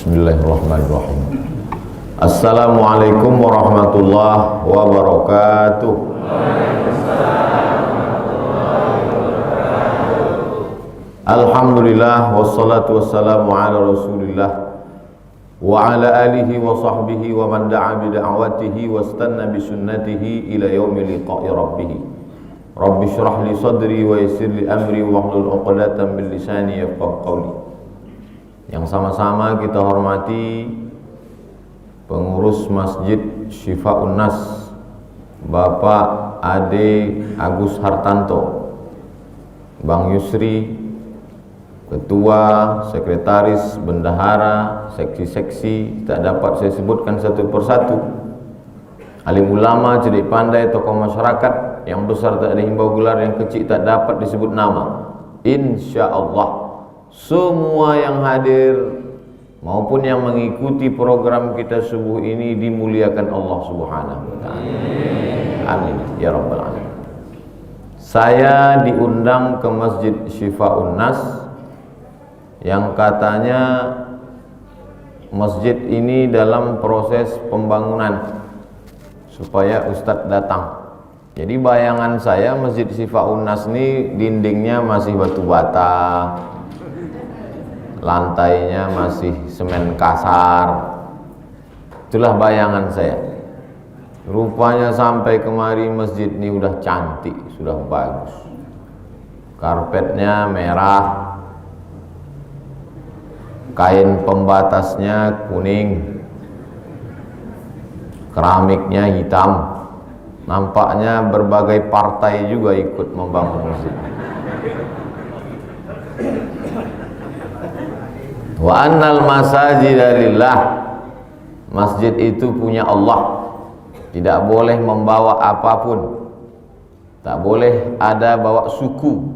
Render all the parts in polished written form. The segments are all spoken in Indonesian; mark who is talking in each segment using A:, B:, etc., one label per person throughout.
A: Bismillahirrahmanirrahim. Assalamualaikum warahmatullahi wabarakatuh. Alhamdulillah wassalatu wassalamu ala Rasulillah wa ala alihi wa sahbihi wa man da'a bi da'watihi wastanna bi sunnatihi ila yaumi liqa'i rabbih. Rabbi shrah li sadri wa yassir li amri wa hlul 'uqdatam min lisani yafqahu qawli. Yang sama-sama kita hormati pengurus Masjid Syifa'un Nas, Bapak Ade Agus Hartanto, Bang Yusri, Ketua, Sekretaris, Bendahara, seksi-seksi, tak dapat saya sebutkan satu persatu, alim ulama, cerdik pandai, tokoh masyarakat, yang besar tak ada himbau gelar, yang kecil tak dapat disebut nama. Insyaallah semua yang hadir maupun yang mengikuti program kita subuh ini dimuliakan Allah Subhanahu wa taala. Amin ya rabbal alamin. Saya diundang ke Masjid Syifa'un Nas yang katanya masjid ini dalam proses pembangunan supaya Ustadz datang. Jadi bayangan saya Masjid Syifa'un Nas ini dindingnya masih batu bata, lantainya masih semen kasar. Itulah bayangan saya. Rupanya sampai kemari masjid ini udah cantik, sudah bagus. Karpetnya merah, kain pembatasnya kuning, keramiknya hitam. Nampaknya berbagai partai juga ikut membangun masjid. Wa annal masajida lillah. Masjid itu punya Allah. Tidak boleh membawa apapun. Tak boleh ada bawa suku.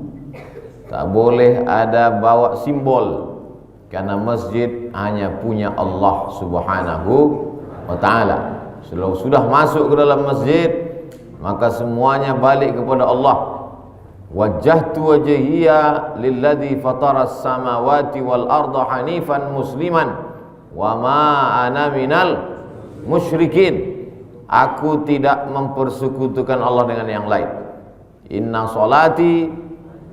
A: Tak boleh ada bawa simbol. Karena masjid hanya punya Allah Subhanahu wa ta'ala. Kalau sudah masuk ke dalam masjid, maka semuanya balik kepada Allah. Wajjahtu wajhiya lilladzi fataras samawati wal arda hanifan musliman wa ma ana minal musyrikin. Aku tidak mempersekutukan Allah dengan yang lain. Inna sholati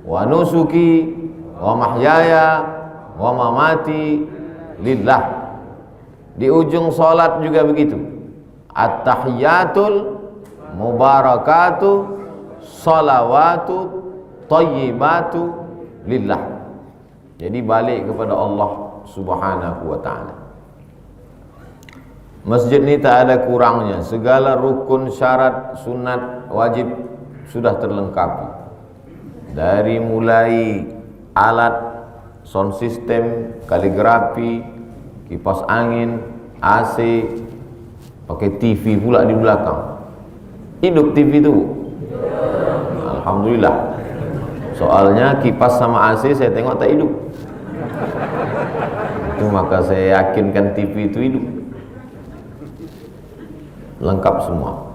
A: wa nusuki wa mahyaya wa mamati lillah. Di ujung salat juga begitu. At-tahiyatul mubarakatuh salawatu tayyibatu lillah. Jadi balik kepada Allah Subhanahu wa ta'ala. Masjid ini tak ada kurangnya. Segala rukun, syarat, sunat, wajib sudah terlengkapi. Dari mulai alat, sound system, kaligrafi, kipas angin, AC, pakai TV pula di belakang. Hidup TV itu. Alhamdulillah. Soalnya kipas sama AC saya tengok tak hidup. Itu maka saya yakinkan TV itu hidup. Lengkap semua.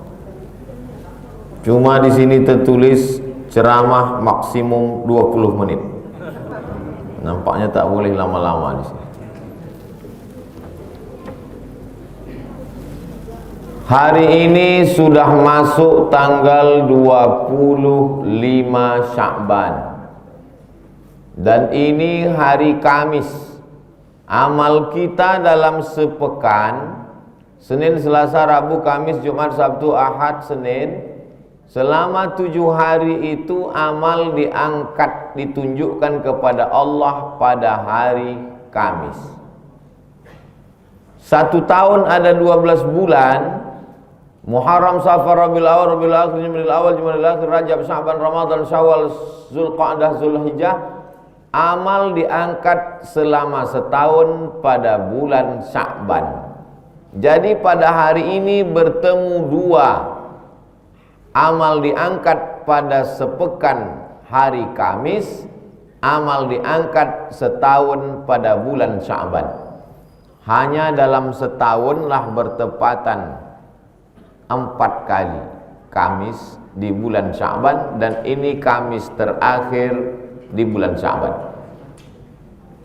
A: Cuma di sini tertulis ceramah maksimum 20 menit. Nampaknya tak boleh lama-lama di sini. Hari ini sudah masuk tanggal 25 Sya'ban. Dan ini hari Kamis. Amal kita dalam sepekan, Senin, Selasa, Rabu, Kamis, Jumat, Sabtu, Ahad, Senin, selama 7 hari itu amal diangkat, ditunjukkan kepada Allah pada hari Kamis. 1 tahun ada 12 bulan. Muharram, Safar, Rabiul Awal, Rabiul Akhir, Jumadil Awal, Jumadil Akhir, Rajab, Sya'ban, Ramadan, Syawal, Zulqa'dah, Zulhijjah. Amal diangkat selama setahun pada bulan Sya'ban. Jadi pada hari ini bertemu dua. Amal diangkat pada sepekan hari Kamis, amal diangkat setahun pada bulan Sya'ban. Hanya dalam setahunlah bertepatan 4 kali Kamis di bulan Sya'ban, dan ini Kamis terakhir di bulan Sya'ban.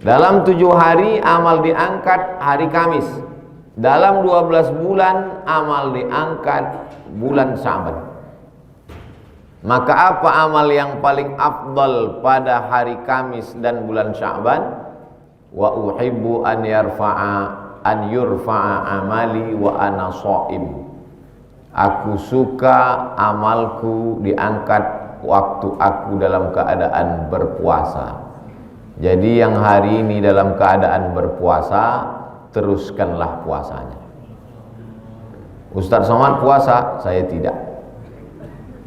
A: Dalam 7 hari amal diangkat hari Kamis. Dalam 12 bulan amal diangkat bulan Sya'ban. Maka apa amal yang paling afdal pada hari Kamis dan bulan Sya'ban? Wa uhibbu an yurfa'a amali wa ana sha'im. Aku suka amalku diangkat waktu aku dalam keadaan berpuasa. Jadi yang hari ini dalam keadaan berpuasa, teruskanlah puasanya. Ustaz Somad puasa, saya tidak.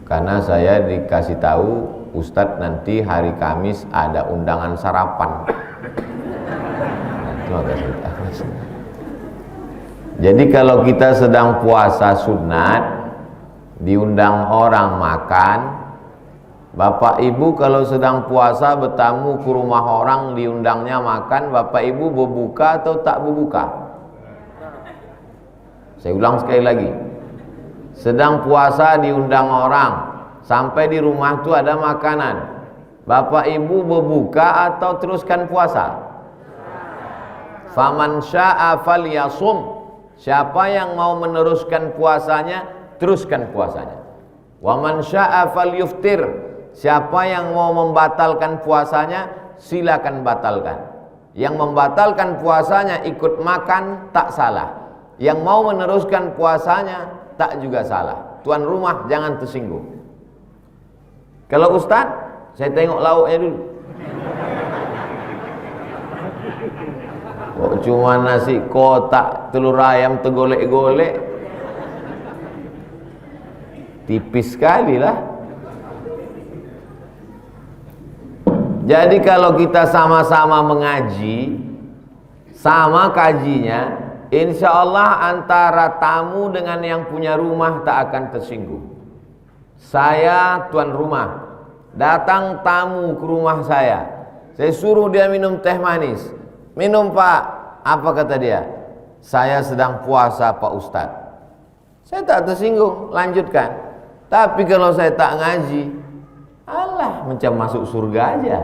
A: Karena saya dikasih tahu Ustaz nanti hari Kamis ada undangan sarapan. Jadi kalau kita sedang puasa sunat, diundang orang makan, bapak ibu kalau sedang puasa bertamu ke rumah orang diundangnya makan, bapak ibu berbuka atau tak berbuka? Saya ulang sekali lagi, sedang puasa diundang orang, sampai di rumah itu ada makanan, bapak ibu berbuka atau teruskan puasa? Faman sya'a falyasum. Siapa yang mau meneruskan puasanya, teruskan puasanya. Wa man sya'a falyuftir. Siapa yang mau membatalkan puasanya, silakan batalkan. Yang membatalkan puasanya ikut makan tak salah. Yang mau meneruskan puasanya tak juga salah. Tuan rumah jangan tersinggung. Kalau Ustaz, saya tengok lauknya dulu. Kok cuma nasi kotak telur ayam tergolek-golek, tipis sekali lah. Jadi kalau kita sama-sama mengaji, sama kajinya, insya Allah antara tamu dengan yang punya rumah tak akan tersinggung. Saya tuan rumah, datang tamu ke rumah saya suruh dia minum teh manis. Minum pak, apa kata dia? Saya sedang puasa Pak Ustadz. Saya tak tersinggung, lanjutkan. Tapi kalau saya tak ngaji, alah macam masuk surga aja.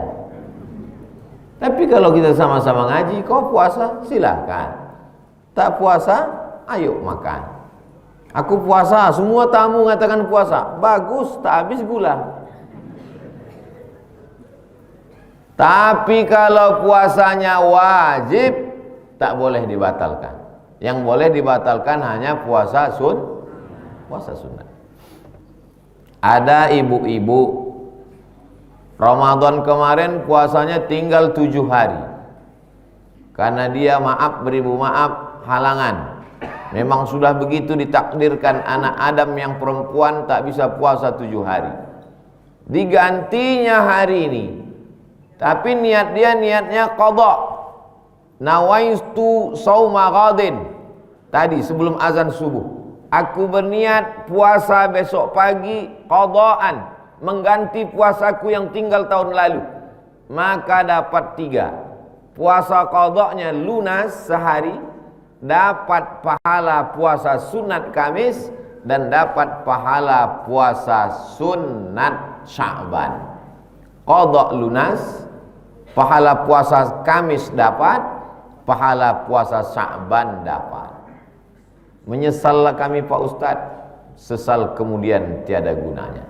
A: Tapi kalau kita sama-sama ngaji, kau puasa silakan. Tak puasa, ayo makan. Aku puasa, semua tamu mengatakan puasa. Bagus, tak habis gula. Tapi kalau puasanya wajib, tak boleh dibatalkan. Yang boleh dibatalkan hanya puasa sunat. Ada ibu-ibu Ramadan kemarin puasanya tinggal 7 hari. Karena dia maaf beribu maaf halangan. Memang sudah begitu ditakdirkan anak Adam yang perempuan tak bisa puasa 7 hari. Digantinya hari ini. Tapi niatnya qadha. Nawaitu shauma ghadin. Tadi sebelum azan subuh, aku berniat puasa besok pagi qadhaan, mengganti puasaku yang tinggal tahun lalu. Maka dapat 3. Puasa qadhanya lunas sehari, dapat pahala puasa sunat Kamis, dan dapat pahala puasa sunat Sya'ban. Qadha lunas, pahala puasa Kamis dapat, pahala puasa Sya'ban dapat. Menyesallah kami Pak Ustadz, sesal kemudian tiada gunanya.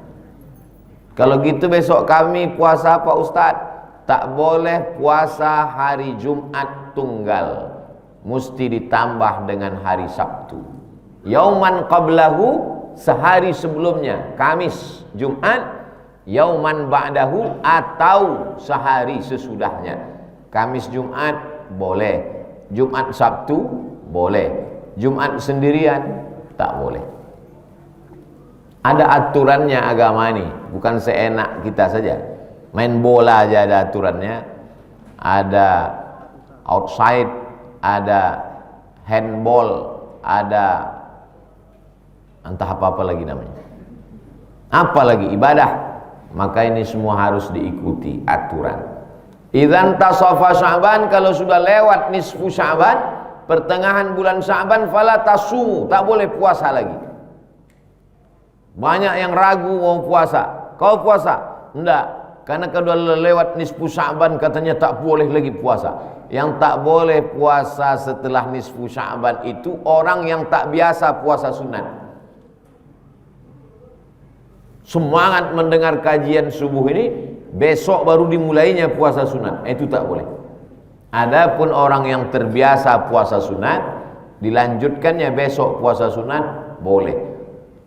A: Kalau gitu besok kami puasa Pak Ustadz, tak boleh puasa hari Jumat tunggal, mesti ditambah dengan hari Sabtu. Yauman qablahu, sehari sebelumnya, Kamis, Jumat. Yauman ba'dahu, atau sehari sesudahnya. Kamis Jumat boleh, Jumat Sabtu boleh, Jumat sendirian tak boleh. Ada aturannya agama ini, bukan seenak kita saja. Main bola aja ada aturannya. Ada outside, ada handball, ada entah apa-apa lagi namanya. Apa lagi ibadah. Maka ini semua harus diikuti aturan. Idzan tasafa Sya'ban, kalau sudah lewat nisfu Sya'ban, pertengahan bulan Sya'ban, fala tasumu, tak boleh puasa lagi. Banyak yang ragu mau puasa. Kau puasa? Enggak, Karena kalau lewat nisfu Sya'ban katanya tak boleh lagi puasa. Yang tak boleh puasa setelah nisfu Sya'ban itu orang yang tak biasa puasa sunat. Semangat mendengar kajian subuh ini, besok baru dimulainya puasa sunat, itu tak boleh. Adapun orang yang terbiasa puasa sunat, dilanjutkannya besok puasa sunat, boleh.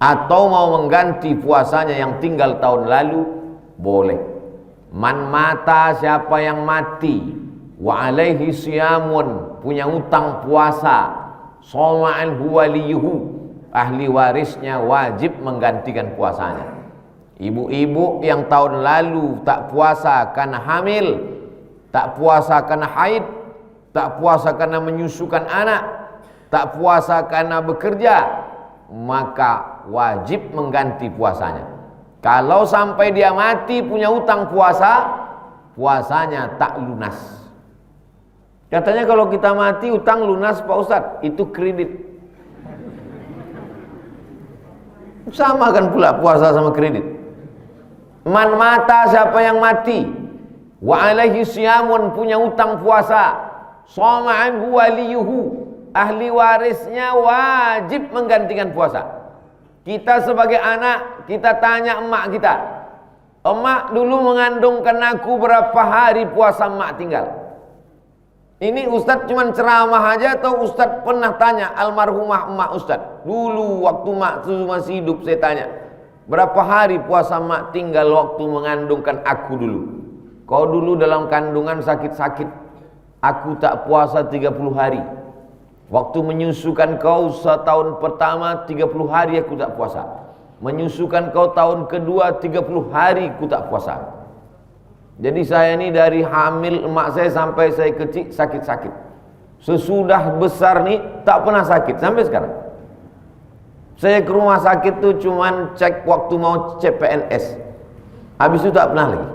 A: Atau mau mengganti puasanya yang tinggal tahun lalu, boleh. Man mata, siapa yang mati, wa alaihi siyamun, punya utang puasa, soma'an huwaliyuhu, ahli warisnya wajib menggantikan puasanya. Ibu-ibu yang tahun lalu tak puasa karena hamil, tak puasa karena haid, tak puasa karena menyusukan anak, tak puasa karena bekerja, maka wajib mengganti puasanya. Kalau sampai dia mati punya utang puasa, puasanya tak lunas. Katanya kalau kita mati utang lunas Pak Ustadz, itu kredit. Sama kan pula puasa sama kredit. Man mata, siapa yang mati, wa alaihi siyamun, punya utang puasa, soma'an huwaliyuhu, ahli warisnya wajib menggantikan puasa. Kita sebagai anak, kita tanya emak kita, emak dulu mengandungkan aku berapa hari puasa emak tinggal? Ini Ustadz cuma ceramah aja atau Ustadz pernah tanya almarhumah emak Ustadz? Dulu waktu emak masih hidup saya tanya, berapa hari puasa emak tinggal waktu mengandungkan aku dulu? Kau dulu dalam kandungan sakit-sakit, aku tak puasa 30 hari. Waktu menyusukan kau setahun pertama 30 hari aku tak puasa. Menyusukan kau tahun kedua 30 hari aku tak puasa. Jadi saya ini dari hamil emak saya sampai saya kecil sakit-sakit. Sesudah besar nih tak pernah sakit sampai sekarang. Saya ke rumah sakit tuh cuman cek waktu mau CPNS. Habis itu tak pernah lagi.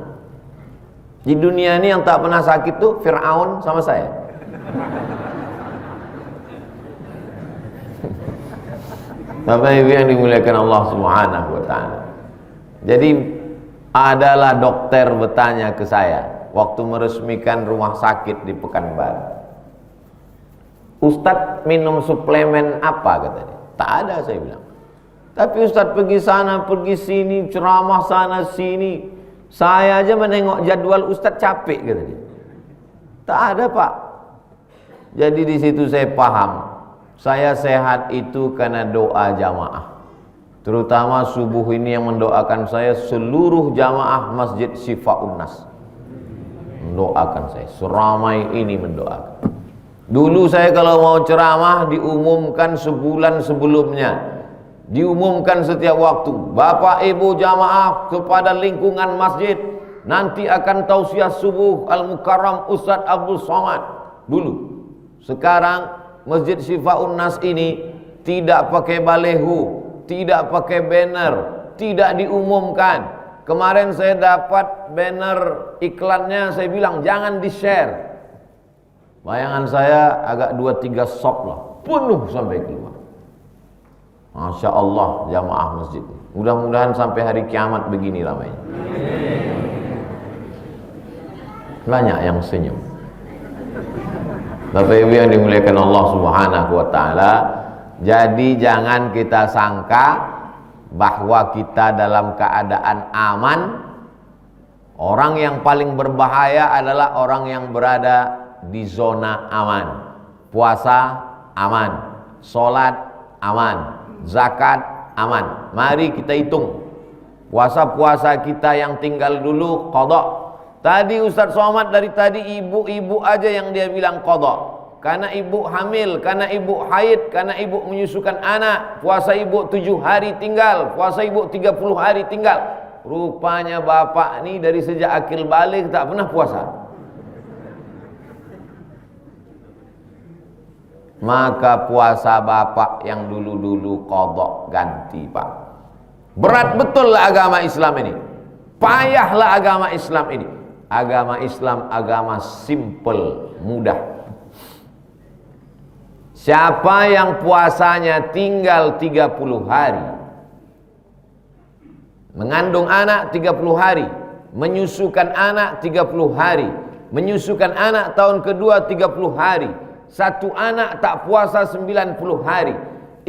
A: Di dunia ini yang tak pernah sakit tuh Fir'aun sama saya. Bapak Ibu yang dimuliakan Allah Subhanahu wa taala. Jadi adalah dokter bertanya ke saya waktu meresmikan rumah sakit di Pekanbaru. Ustadz minum suplemen apa katanya? Tak ada, saya bilang. Tapi Ustadz pergi sana, pergi sini, ceramah sana sini. Saya aja menengok jadwal Ustadz capek katanya. Tak ada, Pak. Jadi di situ saya paham. Saya sehat itu karena doa jamaah. Terutama subuh ini yang mendoakan saya seluruh jamaah Masjid Syifa'un Nas. Mendoakan saya, seramai ini mendoakan. Dulu saya kalau mau ceramah diumumkan sebulan sebelumnya. Diumumkan setiap waktu. Bapak Ibu jamaah kepada lingkungan masjid, nanti akan tausiah subuh Al-Mukarram Ustadz Abdul Somad. Dulu. Sekarang Masjid Syifa'un Nas ini tidak pakai balehu, tidak pakai banner, tidak diumumkan. Kemarin saya dapat banner iklannya, saya bilang jangan di-share. Bayangan saya agak 2-3 sop lah, penuh sampai keluar. Masya Allah jamaah masjid. Mudah-mudahan sampai hari kiamat begini ramainya. Banyak yang senyum. Bapak Ibu yang dimuliakan Allah Subhanahu wa taala, jadi jangan kita sangka bahwa kita dalam keadaan aman. Orang yang paling berbahaya adalah orang yang berada di zona aman. Puasa aman, sholat aman, zakat aman. Mari kita hitung puasa-puasa kita yang tinggal dulu qadha. Tadi Ustadz Somad dari tadi ibu-ibu aja yang dia bilang qadha. Karena ibu hamil, karena ibu haid, karena ibu menyusukan anak. Puasa ibu 7 hari tinggal, puasa ibu 30 hari tinggal. Rupanya bapak ini dari sejak akil balik tak pernah puasa. Maka puasa bapak yang dulu-dulu qadha ganti, Pak. Berat betul lah agama Islam ini. Payahlah agama Islam ini. Agama Islam agama simple, mudah. Siapa yang puasanya tinggal 30 hari, mengandung anak 30 hari, menyusukan anak 30 hari, menyusukan anak tahun kedua 30 hari, satu anak tak puasa 90 hari,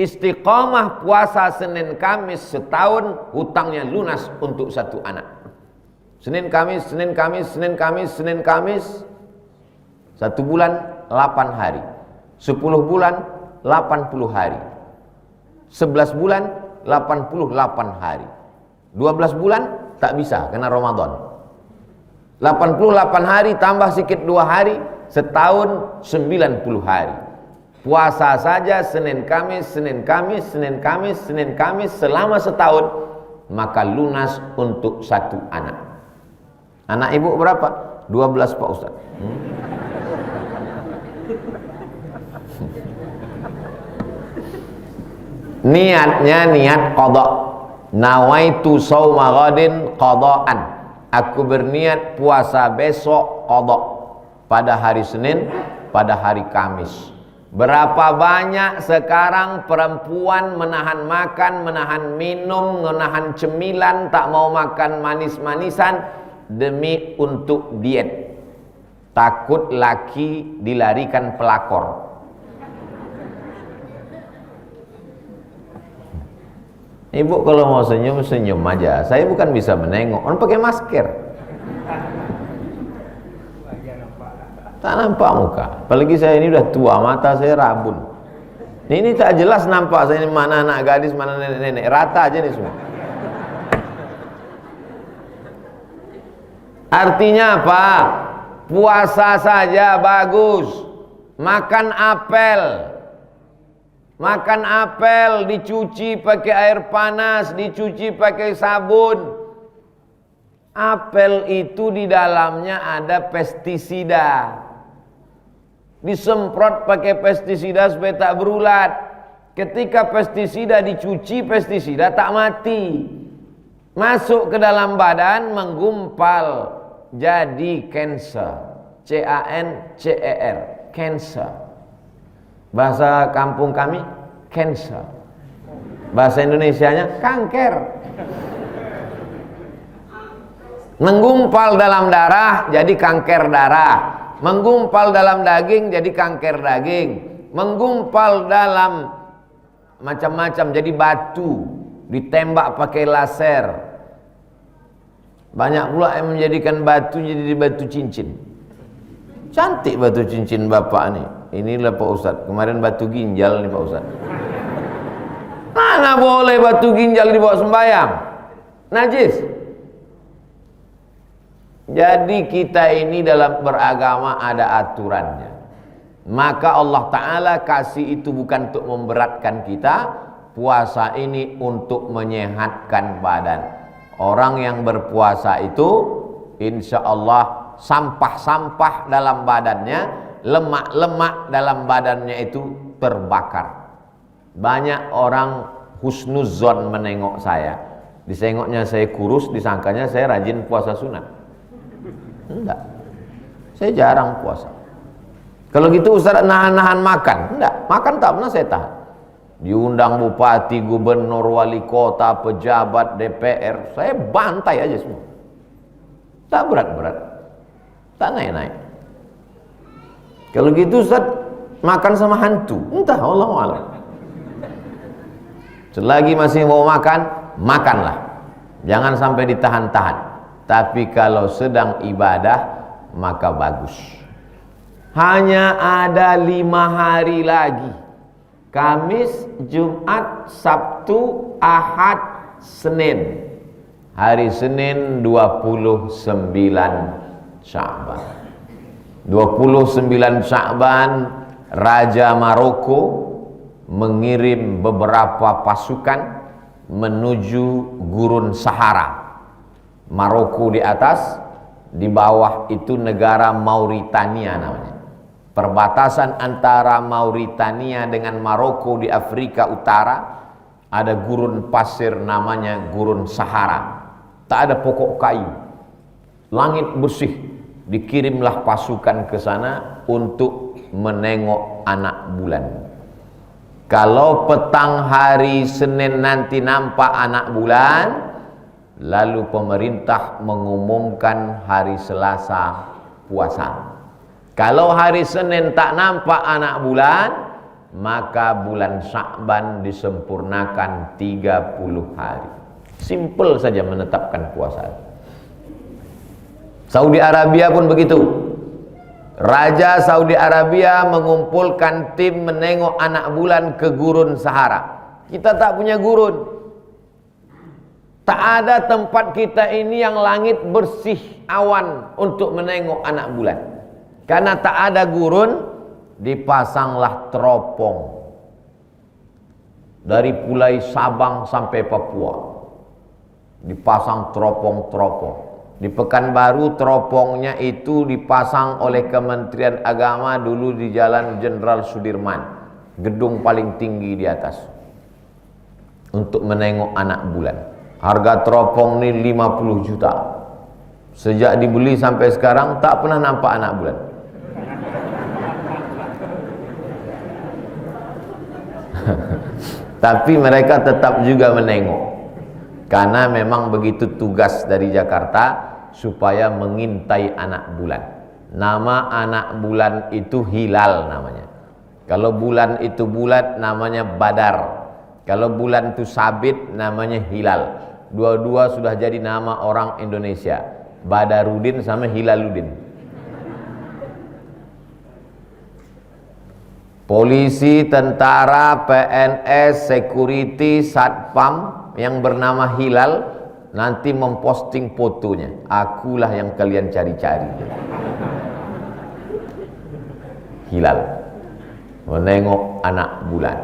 A: istiqamah puasa Senin Kamis setahun, hutangnya lunas untuk satu anak. Senin Kamis, Senin Kamis, Senin Kamis, Senin Kamis, 1 bulan 8 hari, 10 bulan 80 hari, 11 bulan 88 hari, 12 bulan tak bisa kena Ramadan. 88 hari tambah sikit 2 hari, setahun 90 hari. Puasa saja Senin Kamis, Senin Kamis, Senin Kamis, Senin Kamis selama setahun, maka lunas untuk satu anak. Anak ibu berapa? 12 Pak Ustaz. Niatnya niat qada. Nawaitu shauma ghadin qadaan. Aku berniat puasa besok qada pada hari Senin, pada hari Kamis. Berapa banyak sekarang perempuan menahan makan, menahan minum, menahan cemilan, tak mau makan manis-manisan demi untuk diet. Takut laki dilarikan pelakor. Ibu kalau mau senyum, senyum aja. Saya bukan bisa menengok, orang pakai masker. Tak nampak muka. Apalagi saya ini udah tua, mata saya rabun. Ini tak jelas nampak saya ini mana anak gadis, mana nenek-nenek. Rata aja nih semua. Artinya apa? Puasa saja bagus. Makan apel. Makan apel dicuci pakai air panas, dicuci pakai sabun. Apel itu di dalamnya ada pestisida. Disemprot pakai pestisida supaya tak berulat. Ketika pestisida dicuci, pestisida tak mati. Masuk ke dalam badan, menggumpal jadi cancer. C-A-N-C-E-R, cancer. Bahasa kampung kami cancer. Bahasa Indonesianya kanker. Menggumpal dalam darah jadi kanker darah. Menggumpal dalam daging jadi kanker daging. Menggumpal dalam macam-macam jadi batu, ditembak pakai laser. Banyak pula yang menjadikan batu jadi batu cincin. Cantik batu cincin bapak nih. Inilah Pak Ustadz. Kemarin batu ginjal nih Pak Ustadz. Mana boleh batu ginjal dibawa sembahyang? Najis. Jadi kita ini dalam beragama ada aturannya. Maka Allah Ta'ala kasih itu bukan untuk memberatkan kita. Puasa ini untuk menyehatkan badan. Orang yang berpuasa itu insya Allah sampah-sampah dalam badannya, lemak-lemak dalam badannya itu terbakar. Banyak orang husnuzon menengok saya. Disengoknya saya kurus, disangkanya saya rajin puasa sunat. Enggak. Saya jarang puasa. Kalau gitu Ustaz nahan-nahan makan. Enggak, makan tak pernah saya tahan. Diundang bupati, gubernur, wali kota, pejabat, DPR, saya bantai aja semua. Tak berat-berat, tak naik-naik. Kalau gitu Ustaz makan sama hantu, entah Allah alam. Selagi masih mau makan, makanlah. Jangan sampai ditahan-tahan. Tapi kalau sedang ibadah, maka bagus. Hanya ada 5 hari lagi. Kamis, Jumat, Sabtu, Ahad, Senin. Hari Senin 29 Sya'ban. 29 Sya'ban, Raja Maroko mengirim beberapa pasukan menuju gurun Sahara. Maroko di atas, di bawah itu negara Mauritania namanya. Perbatasan antara Mauritania dengan Maroko di Afrika Utara, ada gurun pasir namanya gurun Sahara. Tak ada pokok kayu, langit bersih. Dikirimlah pasukan ke sana untuk menengok anak bulan. Kalau petang hari Senin nanti nampak anak bulan, lalu pemerintah mengumumkan hari Selasa puasa. Kalau hari Senin tak nampak anak bulan, maka bulan Sya'ban disempurnakan 30 hari. Simple saja menetapkan puasa. Saudi Arabia pun begitu. Raja Saudi Arabia mengumpulkan tim menengok anak bulan ke gurun Sahara. Kita tak punya gurun. Tak ada tempat kita ini yang langit bersih awan untuk menengok anak bulan. Karena tak ada gurun, dipasanglah teropong dari Pulau Sabang sampai Papua. Dipasang teropong-teropong. Di Pekanbaru teropongnya itu dipasang oleh Kementerian Agama dulu di Jalan Jenderal Sudirman, gedung paling tinggi di atas, untuk menengok anak bulan. Harga teropong ini 50 juta. Sejak dibeli sampai sekarang tak pernah nampak anak bulan. Tapi mereka tetap juga menengok, karena memang begitu tugas dari Jakarta supaya mengintai anak bulan. Nama anak bulan itu hilal namanya. Kalau bulan itu bulat namanya badar. Kalau bulan itu sabit namanya hilal. Dua-dua sudah jadi nama orang Indonesia, Badarudin sama Hilaludin. Polisi, tentara, PNS, security, satpam yang bernama Hilal nanti memposting fotonya. Akulah yang kalian cari-cari. Hilal menengok anak bulan.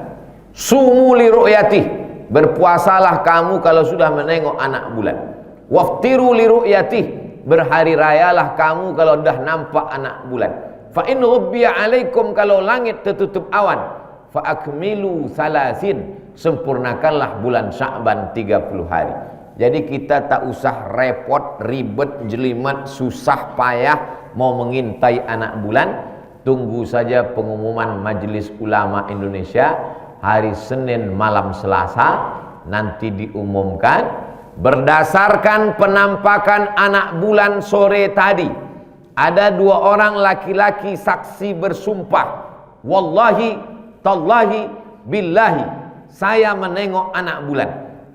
A: Sumu li ru'yati, berpuasalah kamu kalau sudah menengok anak bulan. Waftiru li ru'yati, berhari rayalah kamu kalau dah nampak anak bulan. Fa in ghubbiya alaikum, kalau langit tertutup awan, fa akmilu salasin, sempurnakanlah bulan Sya'ban 30 hari. Jadi kita tak usah repot, ribet, jelimet, susah payah mau mengintai anak bulan. Tunggu saja pengumuman Majelis Ulama Indonesia hari Senin malam Selasa, nanti diumumkan berdasarkan penampakan anak bulan sore tadi. Ada 2 orang laki-laki saksi bersumpah, wallahi, tallahi, billahi, saya menengok anak bulan.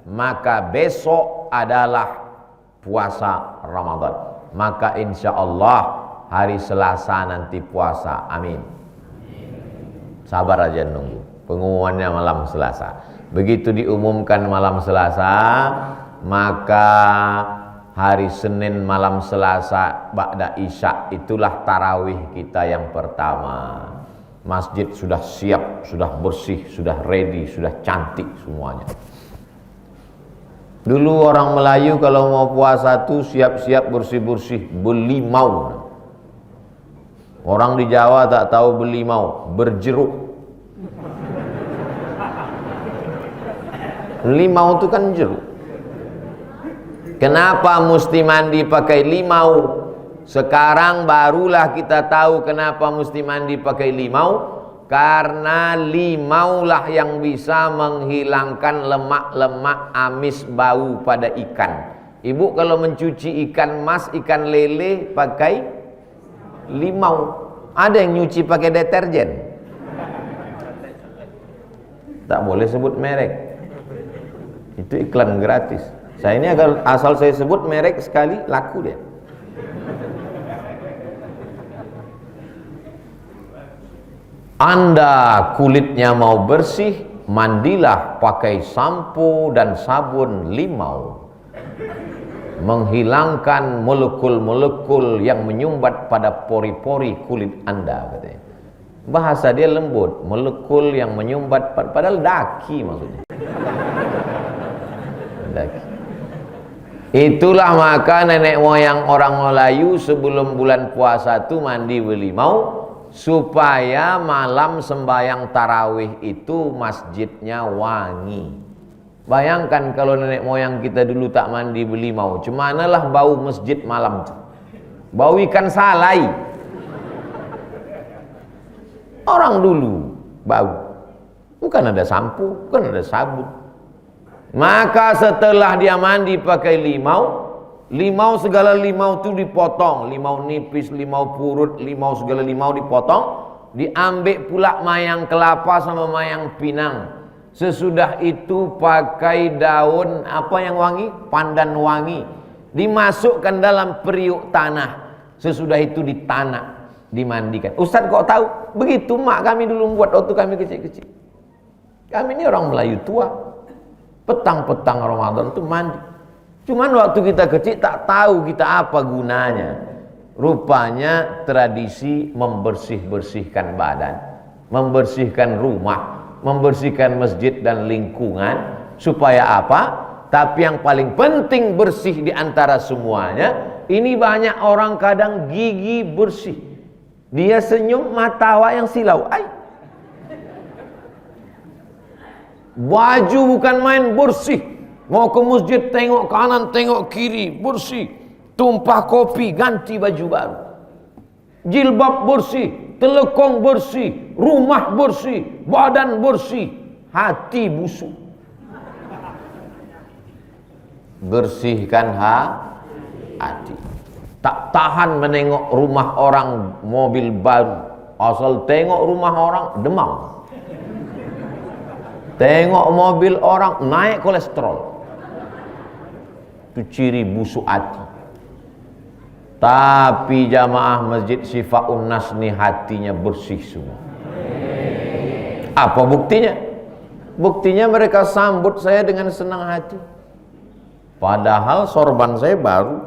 A: Maka besok adalah puasa Ramadan. Maka insya Allah hari Selasa nanti puasa. Amin. Sabar aja nunggu. Pengumumannya malam Selasa. Begitu diumumkan malam Selasa, maka hari Senin malam Selasa ba'da Isya itulah tarawih kita yang pertama. Masjid sudah siap, sudah bersih, sudah ready, sudah cantik semuanya. Dulu orang Melayu kalau mau puasa tuh siap-siap bersih-bersih, belimau. Orang di Jawa tak tahu belimau, berjeruk. Limau itu kan jeruk. Kenapa mesti mandi pakai limau? Sekarang barulah kita tahu kenapa mesti mandi pakai limau. Karena limau lah yang bisa menghilangkan lemak-lemak amis bau pada ikan. Ibu kalau mencuci ikan mas, ikan lele pakai limau. Ada yang nyuci pakai deterjen. Tak boleh sebut merek. Itu iklan gratis. Saya ini asal saya sebut merek sekali laku dia. Anda kulitnya mau bersih, mandilah pakai sampo dan sabun limau. Menghilangkan molekul-molekul yang menyumbat pada pori-pori kulit Anda, katanya. Bahasa dia lembut, molekul yang menyumbat padahal daki maksudnya. Daki. Itulah maka nenek moyang orang Melayu sebelum bulan puasa itu mandi belimau supaya malam sembahyang tarawih itu masjidnya wangi. Bayangkan kalau nenek moyang kita dulu tak mandi belimau, cemanalah bau masjid malam itu. Bau ikan salai. Orang dulu bau. Bukan ada sampo, bukan ada sabun. Maka setelah dia mandi pakai limau segala limau itu dipotong, limau nipis, limau purut, limau segala limau dipotong, diambil pula mayang kelapa sama mayang pinang. Sesudah itu pakai daun apa yang wangi? Pandan wangi. Dimasukkan dalam periuk tanah. Sesudah itu ditanak, dimandikan. Ustaz kok tahu? Begitu mak kami dulu buat waktu kami kecil-kecil. Kami ini orang Melayu tua. Petang-petang Ramadan itu mandi. Cuman waktu kita kecil tak tahu kita apa gunanya. Rupanya tradisi membersih-bersihkan badan, membersihkan rumah, membersihkan masjid dan lingkungan. Supaya apa? Tapi yang paling penting bersih di antara semuanya. Ini banyak orang kadang gigi bersih. Dia senyum mata awak yang silau. Baju bukan main bersih. Mau ke masjid tengok kanan tengok kiri bersih. Tumpah kopi ganti baju baru. Jilbab bersih, telekong bersih, rumah bersih, badan bersih, hati busuk. Bersihkan hati. Tak tahan menengok rumah orang mobil baru. Asal tengok rumah orang demam. Tengok mobil orang naik kolesterol. Itu ciri busuk hati. Tapi jamaah masjid Syifaun Nas nih hatinya bersih semua. Apa buktinya? Buktinya mereka sambut saya dengan senang hati. Padahal sorban saya baru.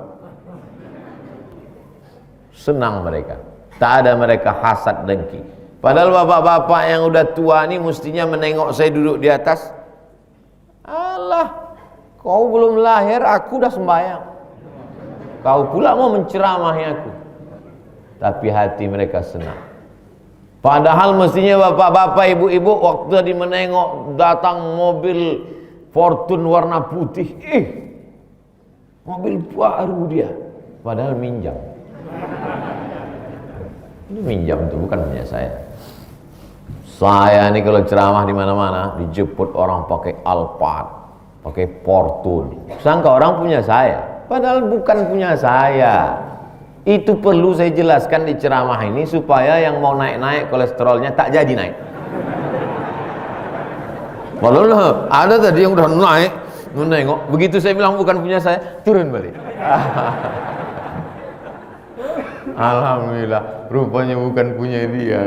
A: Senang mereka. Tak ada mereka hasad dengki. Padahal bapak-bapak yang udah tua ini mestinya menengok saya duduk di atas. Allah, kau belum lahir, aku udah sembahyang. Kau pula mau menceramahi aku. Tapi hati mereka senang. Padahal mestinya bapak-bapak, ibu-ibu waktu tadi menengok datang mobil Fortune warna putih. Mobil baru dia. Padahal minjam. Ini minjam itu bukan punya saya. Saya ini kalau ceramah di mana-mana dijemput orang pakai Alphard, pakai Fortune. Sangka orang punya saya, padahal bukan punya saya. Itu perlu saya jelaskan di ceramah ini supaya yang mau naik-naik kolesterolnya tak jadi naik. Padahal ada tadi yang udah naik, menengok. Begitu saya bilang bukan punya saya, turun balik. Alhamdulillah, rupanya bukan punya dia.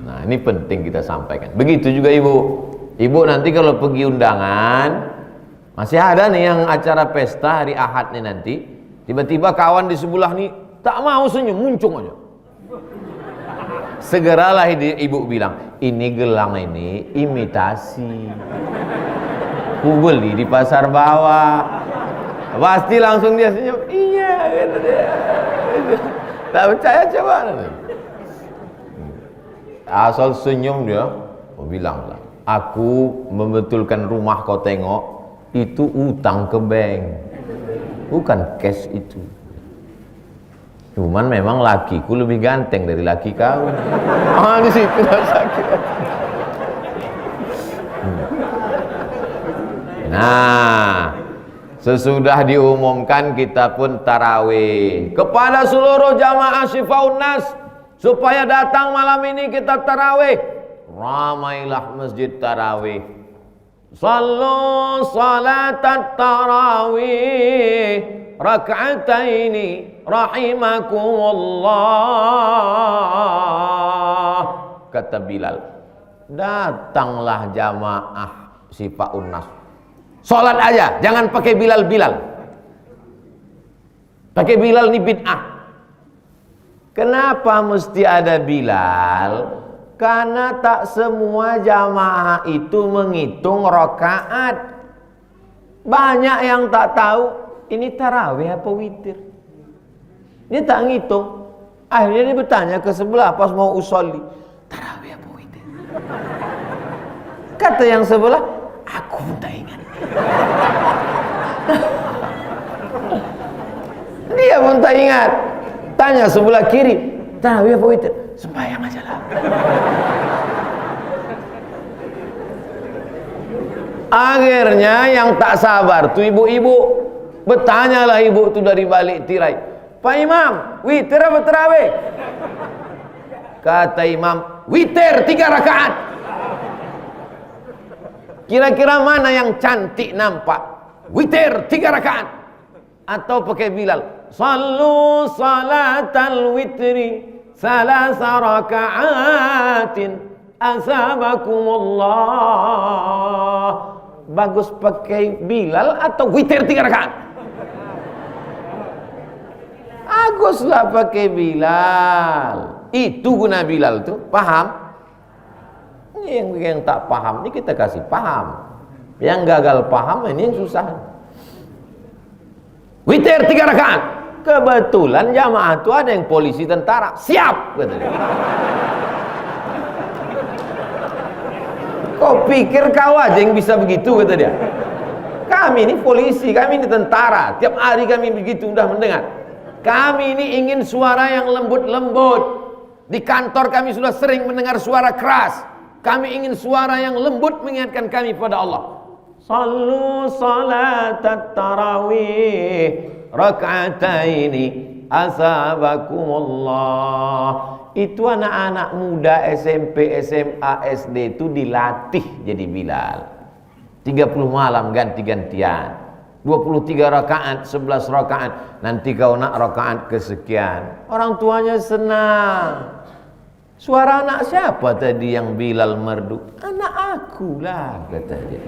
A: Nah, ini penting kita sampaikan. Begitu juga ibu. Ibu nanti kalau pergi undangan, masih ada nih yang acara pesta hari Ahad nih nanti. Tiba-tiba kawan di sebelah nih tak mau senyum, muncung aja. Segeralah ibu bilang, ini gelang ini imitasi. Ku beli di pasar bawah. Pasti langsung dia senyum. Iya, kata dia. Tak percaya coba. Asal senyum dia, bilanglah, aku membetulkan rumah kau tengok, itu utang ke bank, bukan cash itu. Cuman memang lakiku lebih ganteng dari laki kau. Di situ sakit. Nah, sesudah diumumkan kita pun tarawih kepada seluruh jamaah Syifaun Nas supaya datang malam ini kita tarawih. Ramailah masjid tarawih. Sallu salatat tarawih rak'ataini rahimakumullah. Kata Bilal, datanglah jamaah Syifaun Nas. Salat aja, jangan pakai Bilal. Pakai Bilal ini bid'ah. Kenapa mesti ada Bilal? Karena tak semua jamaah itu menghitung rakaat. Banyak yang tak tahu ini tarawih apa witir. Dia tak ngitung. Akhirnya dia bertanya ke sebelah pas mau usolli, tarawih apa witir? Kata yang sebelah, aku pun tak ingat. Dia pun tak ingat. Tanya sebelah kiri, tarawih apa witir? Sembahyang aja lah. Akhirnya yang tak sabar tuh ibu-ibu, bertanyalah ibu tuh dari balik tirai, Pak Imam, witir apa tarawih? Kata imam, witir 3 rakaat. Kira-kira mana yang cantik nampak? Witir 3 rakaat. Atau pakai Bilal, sallu salatal witri salasa raka'atin asabakumullah. Bagus pakai Bilal atau witir 3 rakaat? Baguslah pakai Bilal. Itu guna Bilal tuh, paham? Yang tak paham ini kita kasih paham. Yang gagal paham ini yang susah. Witir 3 rakaat. Kebetulan jamaah itu ada yang polisi tentara. Siap, kata dia. Kau pikir kau aja yang bisa begitu, kata dia. Kami ini polisi, kami ini tentara. Tiap hari kami begitu udah mendengar. Kami ini ingin suara yang lembut-lembut. Di kantor kami sudah sering mendengar suara keras. Kami ingin suara yang lembut mengingatkan kami pada Allah. Sallu salatat tarawih raka'ataini asabakumullah. Itu anak-anak muda SMP, SMA, SD itu dilatih jadi Bilal. 30 malam ganti-gantian. 23 rakaat, 11 rakaat. Nanti kau nak rakaat kesekian. Orang tuanya senang. Suara anak siapa tadi yang Bilal merdu? Anak aku lah, kata dia.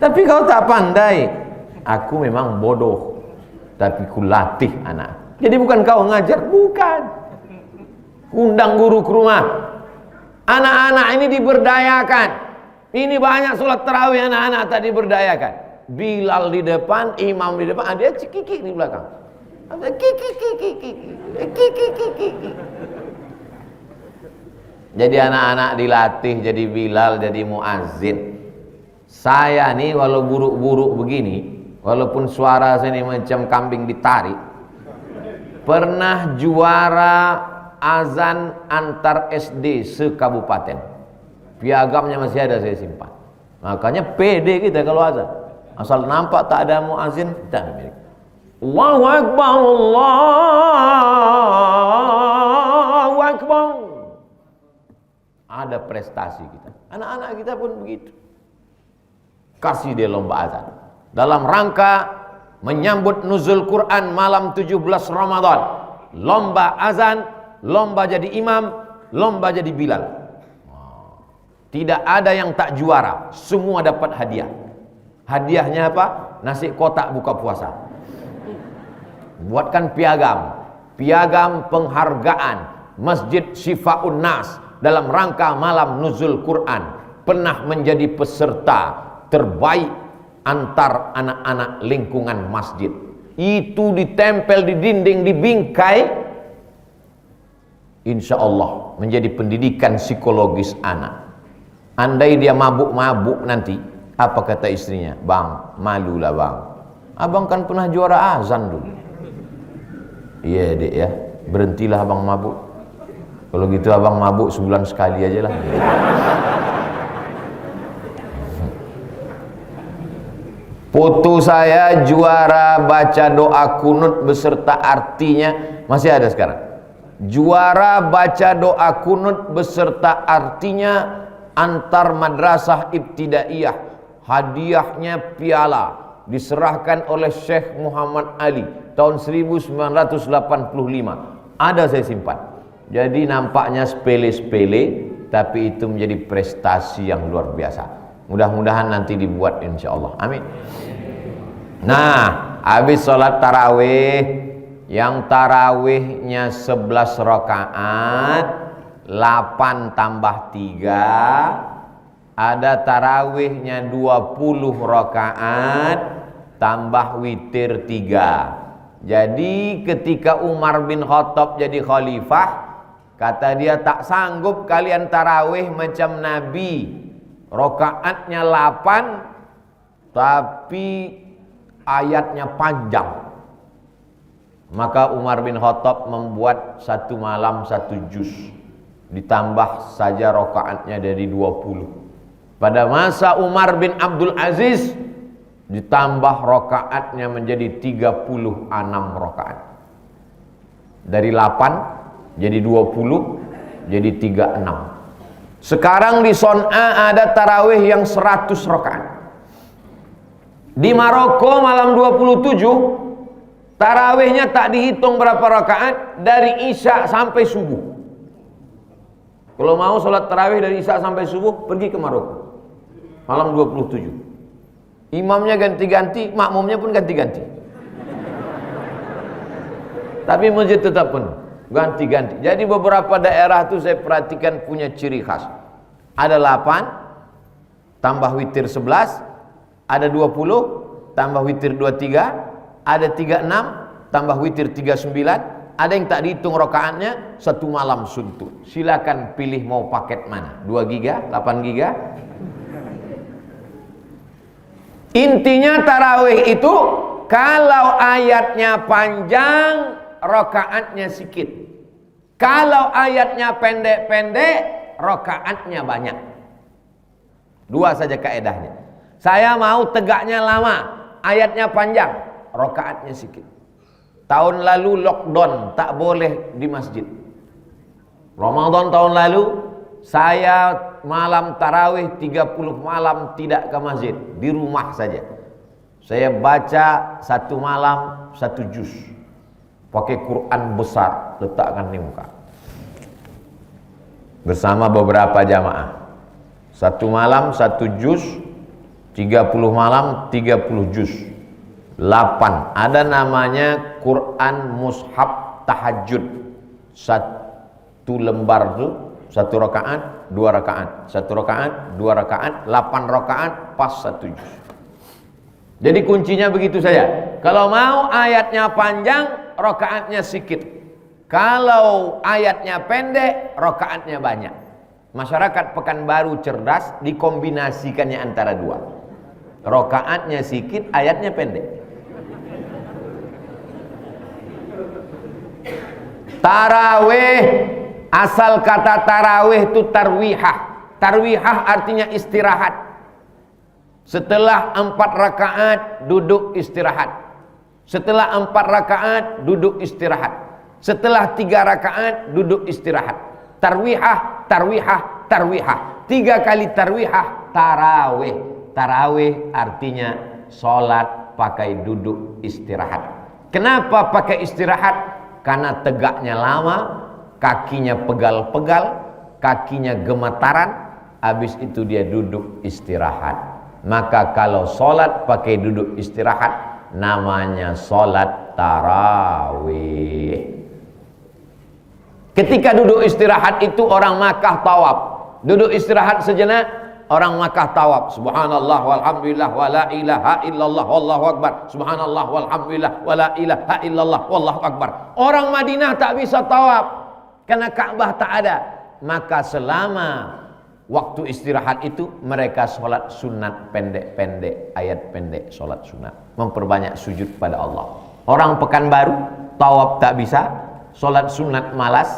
A: Tapi kau tak pandai. Aku memang bodoh, tapi ku latih anak. Jadi bukan kau ngajar, bukan. Undang guru ke rumah. Anak-anak ini diberdayakan. Ini banyak sholat tarawih anak-anak tadi diberdayakan. Bilal di depan, imam di depan, ada cikiki di belakang. Ada kiki. Jadi anak-anak dilatih jadi Bilal, jadi muazzin. Saya nih walau buruk-buruk begini, walaupun suara saya ini macam kambing ditarik, pernah juara azan antar SD sekabupaten. Piagamnya masih ada, saya simpan. Makanya pede kita kalau azan. Asal nampak tak ada muazzin, tak milik. Allahu Akbar, Allahu Akbar. Ada prestasi kita. Anak-anak kita pun begitu. Kasih dia lomba azan. Dalam rangka menyambut nuzul Quran malam 17 Ramadan. Lomba azan, lomba jadi imam, lomba jadi Bilal. Tidak ada yang tak juara. Semua dapat hadiah. Hadiahnya apa? Nasi kotak buka puasa. Buatkan piagam. Piagam penghargaan Masjid Syifaun Nas dalam rangka malam nuzul Quran. Pernah menjadi peserta terbaik antar anak-anak lingkungan masjid. Itu ditempel di dinding, di bingkai. Insya Allah menjadi pendidikan psikologis anak. Andai dia mabuk-mabuk nanti, apa kata istrinya? Bang, malulah bang. Abang kan pernah juara azan dulu. Iya dek ya, berhentilah abang mabuk. Kalau gitu abang mabuk sebulan sekali aja lah. Foto saya juara baca doa kunut beserta artinya masih ada sekarang. Juara baca doa kunut beserta artinya antar madrasah ibtidaiyah. Hadiahnya piala diserahkan oleh Syekh Muhammad Ali tahun 1985. Ada saya simpan. Jadi nampaknya sepele-sepele, tapi itu menjadi prestasi yang luar biasa. Mudah-mudahan nanti dibuat insya Allah. Amin. Nah, habis sholat tarawih, yang tarawihnya 11 rakaat, 8 tambah 3, ada tarawihnya 20 rakaat, tambah witir 3. Jadi ketika Umar bin Khattab jadi khalifah, kata dia, tak sanggup kalian tarawih macam Nabi. Rakaatnya 8 tapi ayatnya panjang. Maka Umar bin Khattab membuat satu malam 1 juz, ditambah saja rakaatnya dari 20. Pada masa Umar bin Abdul Aziz ditambah rakaatnya menjadi 36 rakaat. Dari 8 jadi 20 jadi 36. Sekarang di Son'a ada tarawih yang 100 rakaat. Di Maroko malam 27 tarawihnya tak dihitung berapa rakaat, dari Isya sampai subuh. Kalau mau sholat tarawih dari Isya sampai subuh, pergi ke Maroko malam 27. Imamnya ganti-ganti, makmumnya pun ganti-ganti, tapi masjid tetap penuh, ganti-ganti. Jadi beberapa daerah tuh saya perhatikan punya ciri khas. Ada 8 tambah witir 11, ada 20 tambah witir 23, ada 36 tambah witir 39, ada yang tak dihitung rakaatnya, satu malam suntuk. Silakan pilih mau paket mana, 2 giga, 8 giga. Intinya tarawih itu kalau ayatnya panjang, rakaatnya sedikit. Kalau ayatnya pendek-pendek, rakaatnya banyak. Dua saja kaedahnya. Saya mau tegaknya lama, ayatnya panjang, rakaatnya sedikit. Tahun lalu lockdown, tak boleh di masjid. Ramadan tahun lalu saya malam tarawih 30 malam tidak ke masjid, di rumah saja. Saya baca satu malam 1 juz, pakai Quran besar, letakkan di muka bersama beberapa jamaah. Satu malam 1 juz, 30 malam 30 juz, 8. Ada namanya Quran mushaf tahajud. Satu lembar itu 1 rakaat, 2 rakaat, 1 rakaat, 2 rakaat, 8 rakaat pas 1 juz. Jadi kuncinya begitu saja. Kalau mau ayatnya panjang, rakaatnya sedikit. Kalau ayatnya pendek, rakaatnya banyak. Masyarakat Pekanbaru cerdas, dikombinasikannya antara dua. Rakaatnya sedikit, ayatnya pendek. Tarawih, asal kata tarawih itu tarwihah. Tarwihah artinya istirahat. Setelah 4 rakaat duduk istirahat. Setelah 4 rakaat duduk istirahat. Setelah 3 rakaat duduk istirahat. Tarwihah, tarwihah, tarwihah. 3 kali tarwihah, tarawih. Tarawih artinya sholat pakai duduk istirahat. Kenapa pakai istirahat? Karena tegaknya lama, kakinya pegal-pegal, kakinya gemetaran, habis itu dia duduk istirahat. Maka kalau sholat pakai duduk istirahat, namanya sholat tarawih. Ketika duduk istirahat itu orang Makkah tawaf. Duduk istirahat sejenak, orang Makkah tawaf. Subhanallah walhamdulillah wala ilaha illallah wallahu akbar. Subhanallah walhamdulillah wala ilaha illallah wallahu akbar. Orang Madinah tak bisa tawaf karena Ka'bah tak ada. Maka selama waktu istirahat itu mereka sholat sunat pendek-pendek, ayat pendek, sholat sunat, memperbanyak sujud pada Allah. Orang Pekanbaru tawaf tak bisa, sholat sunat malas,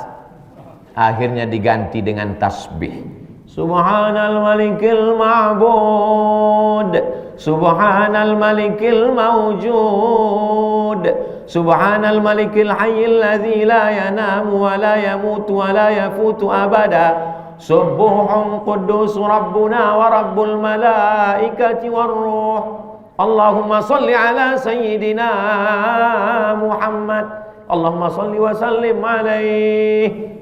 A: akhirnya diganti dengan tasbih. Subhanal malikil ma'bud, subhanal malikil mawjud, subhanal malikil hayyil ladzi la yanamu wa la yamutu wa la yafutu abada. Subuhun quddus rabbuna wa rabbul malaikati war ruh. Allahumma salli ala sayyidina Muhammad. Allahumma salli wa sallim alaihi.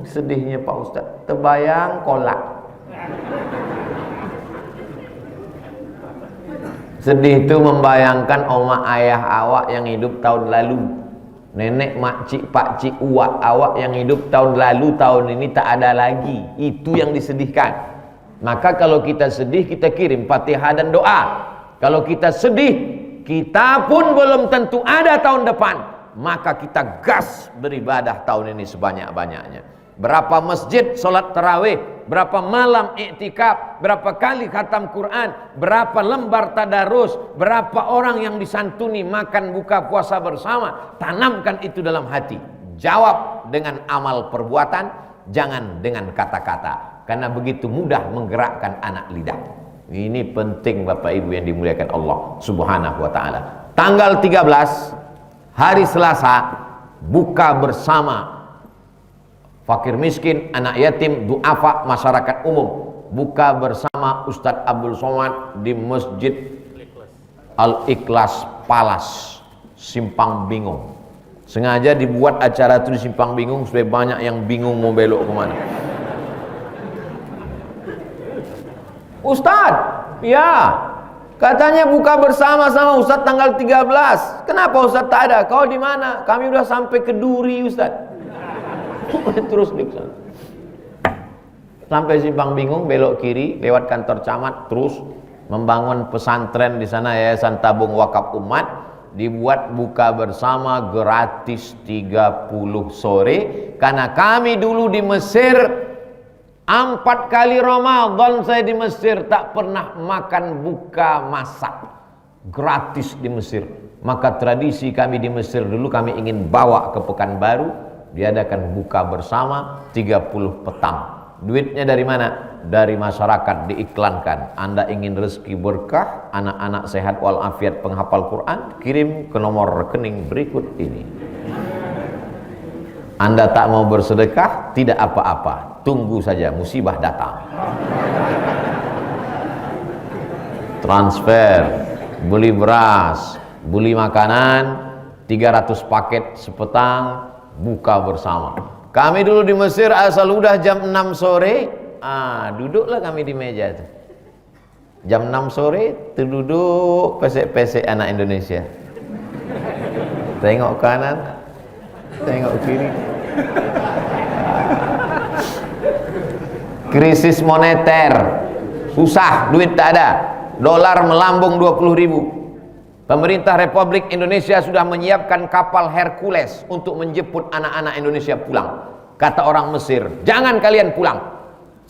A: Sedihnya Pak Ustaz, terbayang kolak. Sedih itu membayangkan oma ayah awak yang hidup tahun lalu, nenek, makcik, pakcik, uak awak yang hidup tahun lalu, tahun ini tak ada lagi. Itu yang disedihkan. Maka kalau kita sedih, kita kirim Fatihah dan doa. Kalau kita sedih, kita pun belum tentu ada tahun depan. Maka kita gas beribadah tahun ini sebanyak-banyaknya. Berapa masjid sholat tarawih, berapa malam iktikaf, berapa kali khatam Quran, berapa lembar tadarus, berapa orang yang disantuni makan buka puasa bersama. Tanamkan itu dalam hati. Jawab dengan amal perbuatan, jangan dengan kata-kata. karena begitu mudah menggerakkan anak lidah. Ini penting Bapak Ibu yang dimuliakan Allah Subhanahu wa taala. Tanggal 13 hari Selasa buka bersama fakir miskin, anak yatim, duafa, masyarakat umum. Buka bersama Ustadz Abdul Somad di Masjid Al-Ikhlas Palas, Simpang Bingung. Sengaja dibuat acara itu di Simpang Bingung supaya banyak yang bingung mau belok kemana. Ustadz, ya, katanya buka bersama sama Ustadz tanggal 13. Kenapa Ustadz tak ada? Kau di mana? Kami udah sampai ke Duri Ustadz. Terus di sana. Sampai Simpang Bingung, belok kiri, lewat kantor camat, terus membangun pesantren di sana, Yayasan Tabung Wakaf Umat. Dibuat buka bersama gratis 30 sore, karena kami dulu di Mesir 4 kali Ramadan saya di Mesir tak pernah makan buka masak gratis di Mesir. Maka tradisi kami di Mesir dulu, kami ingin bawa ke Pekanbaru, diadakan buka bersama 30 petang. Duitnya dari mana? Dari masyarakat diiklankan. Anda ingin rezeki berkah, anak-anak sehat walafiat penghafal Quran, kirim ke nomor rekening berikut ini. Anda tak mau bersedekah, tidak apa-apa, tunggu saja musibah datang. Transfer, beli beras, beli makanan, 300 paket sepetang, buka bersama. Kami dulu di Mesir asal udah jam 6 sore, duduklah kami di meja itu. Jam 6 sore terduduk pesek-pesek anak Indonesia. Tengok kanan, tengok kiri. Krisis moneter, susah, duit tak ada. Dolar melambung 20.000. Pemerintah Republik Indonesia sudah menyiapkan kapal Hercules untuk menjemput anak-anak Indonesia pulang. Kata orang Mesir, jangan kalian pulang.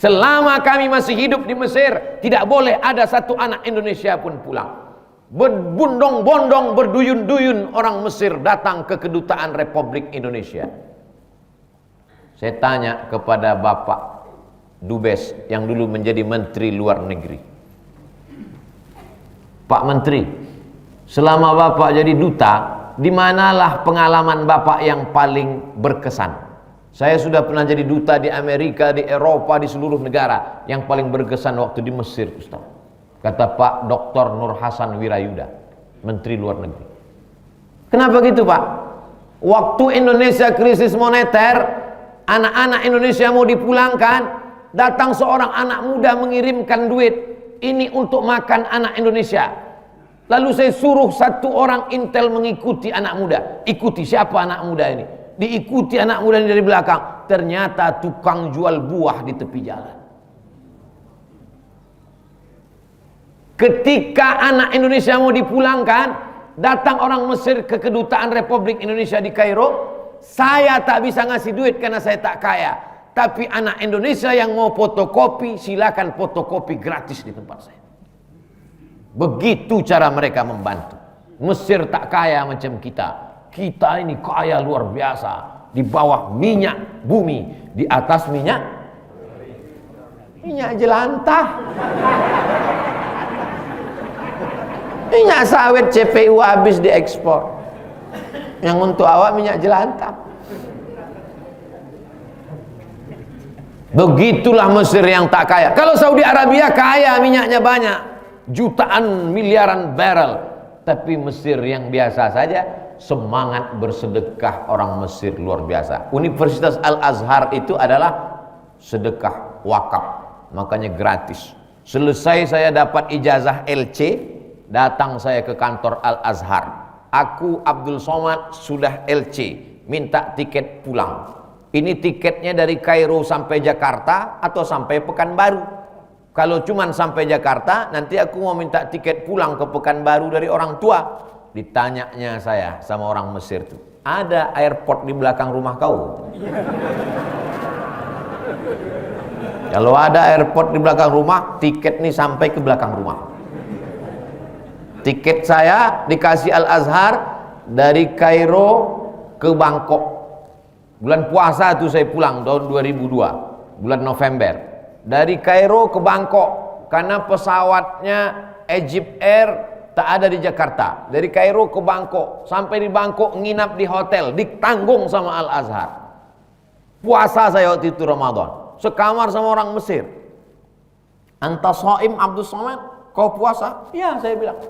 A: Selama kami masih hidup di Mesir, tidak boleh ada satu anak Indonesia pun pulang. Berbondong-bondong, berduyun-duyun orang Mesir datang ke kedutaan Republik Indonesia. Saya tanya kepada Bapak Dubes yang dulu menjadi Menteri Luar Negeri. Pak Menteri, selama Bapak jadi duta, di manalah pengalaman Bapak yang paling berkesan? Saya sudah pernah jadi duta di Amerika, di Eropa, di seluruh negara. Yang paling berkesan waktu di Mesir, Ustaz. Kata Pak Dr. Nur Hasan Wirayuda, Menteri Luar Negeri. Kenapa gitu Pak? Waktu Indonesia krisis moneter, anak-anak Indonesia mau dipulangkan, datang seorang anak muda mengirimkan duit. Ini untuk makan anak Indonesia. Lalu saya suruh satu orang intel mengikuti anak muda. Ikuti siapa anak muda ini? Diikuti anak muda ini dari belakang. Ternyata tukang jual buah di tepi jalan. Ketika anak Indonesia mau dipulangkan, datang orang Mesir ke kedutaan Republik Indonesia di Kairo. Saya tak bisa ngasih duit karena saya tak kaya. Tapi anak Indonesia yang mau fotokopi, silakan fotokopi gratis di tempat saya. Begitu cara mereka membantu. Mesir tak kaya macam kita. Kita ini kaya luar biasa. Di bawah minyak bumi, di atas minyak jelantah. Minyak sawit CPU habis diekspor. Yang untuk awak minyak jelantah. Begitulah Mesir yang tak kaya. Kalau Saudi Arabia kaya, minyaknya banyak, jutaan miliaran barrel. Tapi Mesir yang biasa saja, semangat bersedekah orang Mesir luar biasa. Universitas Al-Azhar itu adalah sedekah wakaf, makanya gratis. Selesai saya dapat ijazah LC, datang saya ke kantor Al-Azhar. Aku Abdul Somad sudah LC, minta tiket pulang. Ini tiketnya dari Kairo sampai Jakarta atau sampai Pekanbaru. Kalau cuman sampai Jakarta, nanti aku mau minta tiket pulang ke Pekanbaru dari orang tua. Ditanyanya saya sama orang Mesir tuh, ada airport di belakang rumah kau? Kalau ada airport di belakang rumah, tiket nih sampai ke belakang rumah. Tiket saya dikasih Al-Azhar dari Kairo ke Bangkok. Bulan puasa itu saya pulang tahun 2002, bulan November. dari Kairo ke Bangkok, karena pesawatnya Egypt Air tak ada di Jakarta. Dari Kairo ke Bangkok, sampai di Bangkok nginap di hotel, ditanggung sama Al Azhar. Puasa saya waktu itu Ramadan, sekamar sama orang Mesir. Anta shaim Abdus Somad, kau puasa? Ya, saya bilang.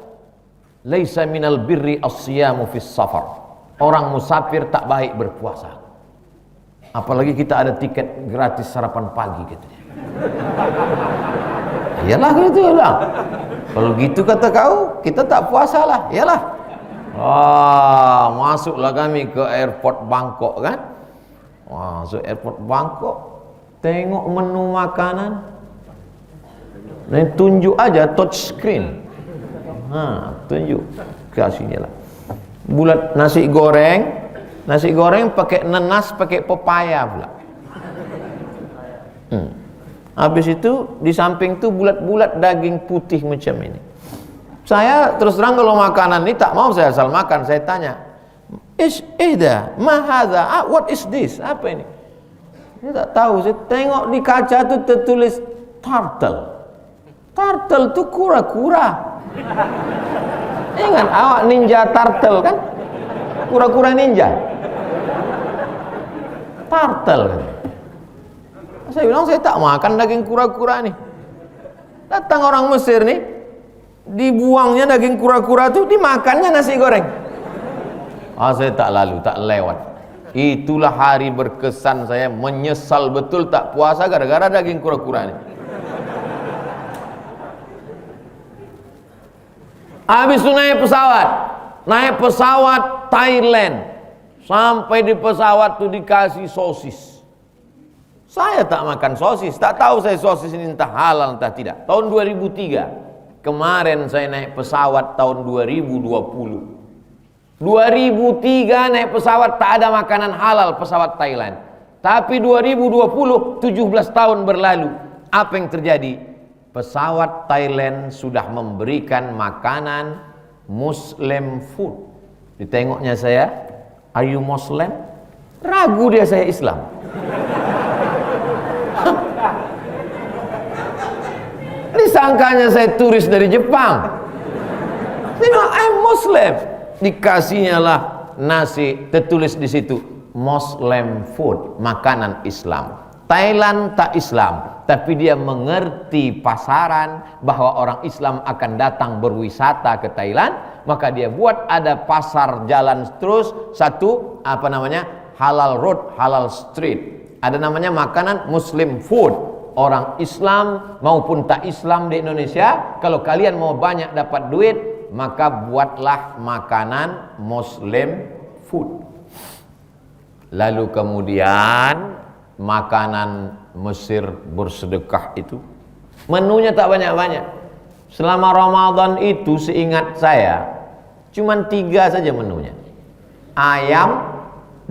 A: Laisa minal birri as-siyamu fis safar. Orang musafir tak baik berpuasa. Apalagi kita ada tiket gratis sarapan pagi gitu. Iyalah gitu lah. Kalau gitu kata kau, kita tak puasa lah. Iyalah. Masuklah kami ke airport Bangkok kan. Masuk airport Bangkok, tengok menu makanan. Nah, tunjuk aja touch screen. Tunjuk kasihnya lah. Bulat nasi goreng pakai nanas, pakai pepaya pula. Habis itu di samping tu bulat-bulat daging putih macam ini. Saya terus terang kalau makanan ini tak mau saya asal makan. Saya tanya, ma hadza? What is this? Apa ini? Saya tak tahu. Saya tengok di kaca tu tertulis turtle. Turtle tu kura-kura. Ingat awak ninja turtle kan? Kura-kura ninja. Turtle kan? Saya bilang saya tak makan daging kura-kura nih. Datang orang Mesir nih, dibuangnya daging kura-kura tuh, dimakannya nasi goreng. Saya tak lewat. Itulah hari berkesan saya, menyesal betul tak puasa gara-gara daging kura-kura nih. Habis itu naik pesawat Thailand. Sampai di pesawat tuh dikasih sosis. Saya tak makan sosis, tak tahu saya sosis ini entah halal entah tidak. Tahun 2003, kemarin saya naik pesawat tahun 2020. 2003 naik pesawat tak ada makanan halal pesawat Thailand. Tapi 2020, 17 tahun berlalu, apa yang terjadi? Pesawat Thailand sudah memberikan makanan Muslim food. Ditengoknya saya, are you Muslim? Ragu dia saya Islam. Disangkanya saya turis dari Jepang. Saya bilang, I'm Muslim. Dikasihnya lah nasi, tertulis di situ Muslim food, makanan Islam. Thailand tak Islam, tapi dia mengerti pasaran bahwa orang Islam akan datang berwisata ke Thailand, maka dia buat ada pasar jalan terus, satu halal road, halal street. Ada namanya makanan Muslim food. Orang Islam maupun tak Islam di Indonesia, kalau kalian mau banyak dapat duit, maka buatlah makanan Muslim food. Lalu kemudian makanan Mesir bersedekah itu menunya tak banyak-banyak. Selama Ramadan itu seingat saya cuman 3 saja menunya. Ayam,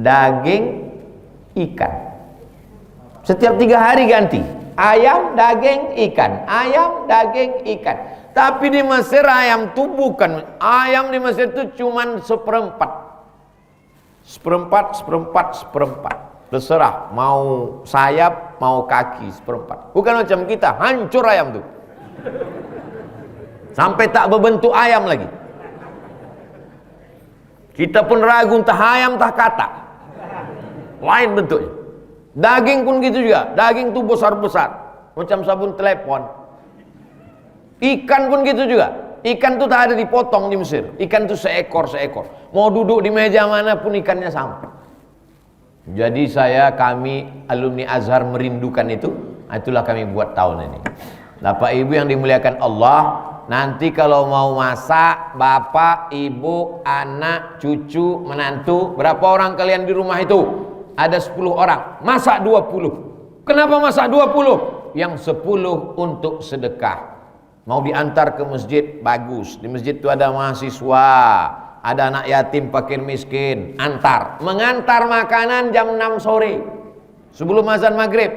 A: daging, ikan. Setiap 3 hari ganti. Ayam, daging, ikan. Ayam, daging, ikan. Tapi di Mesir ayam itu bukan. Ayam di Mesir itu cuman seperempat. Terserah, mau sayap, mau kaki, seperempat. Bukan macam kita, hancur ayam tuh. Sampai tak berbentuk ayam lagi. Kita pun ragu entah ayam, entah katak. Lain bentuknya. Daging pun gitu juga, daging tuh besar-besar. Macam sabun telepon. Ikan pun gitu juga. Ikan tuh tak ada dipotong di Mesir. Ikan tuh seekor-seekor. Mau duduk di meja mana pun ikannya sama. Jadi kami alumni Azhar merindukan itu. Itulah kami buat tahun ini. Bapak Ibu yang dimuliakan Allah, nanti kalau mau masak, bapak, ibu, anak, cucu, menantu, berapa orang kalian di rumah itu? Ada 10 orang, masak 20. Kenapa masak 20? Yang 10 untuk sedekah. Mau diantar ke masjid, bagus. Di masjid itu ada mahasiswa, ada anak yatim, fakir miskin, antar. Mengantar makanan jam 6 sore sebelum azan maghrib,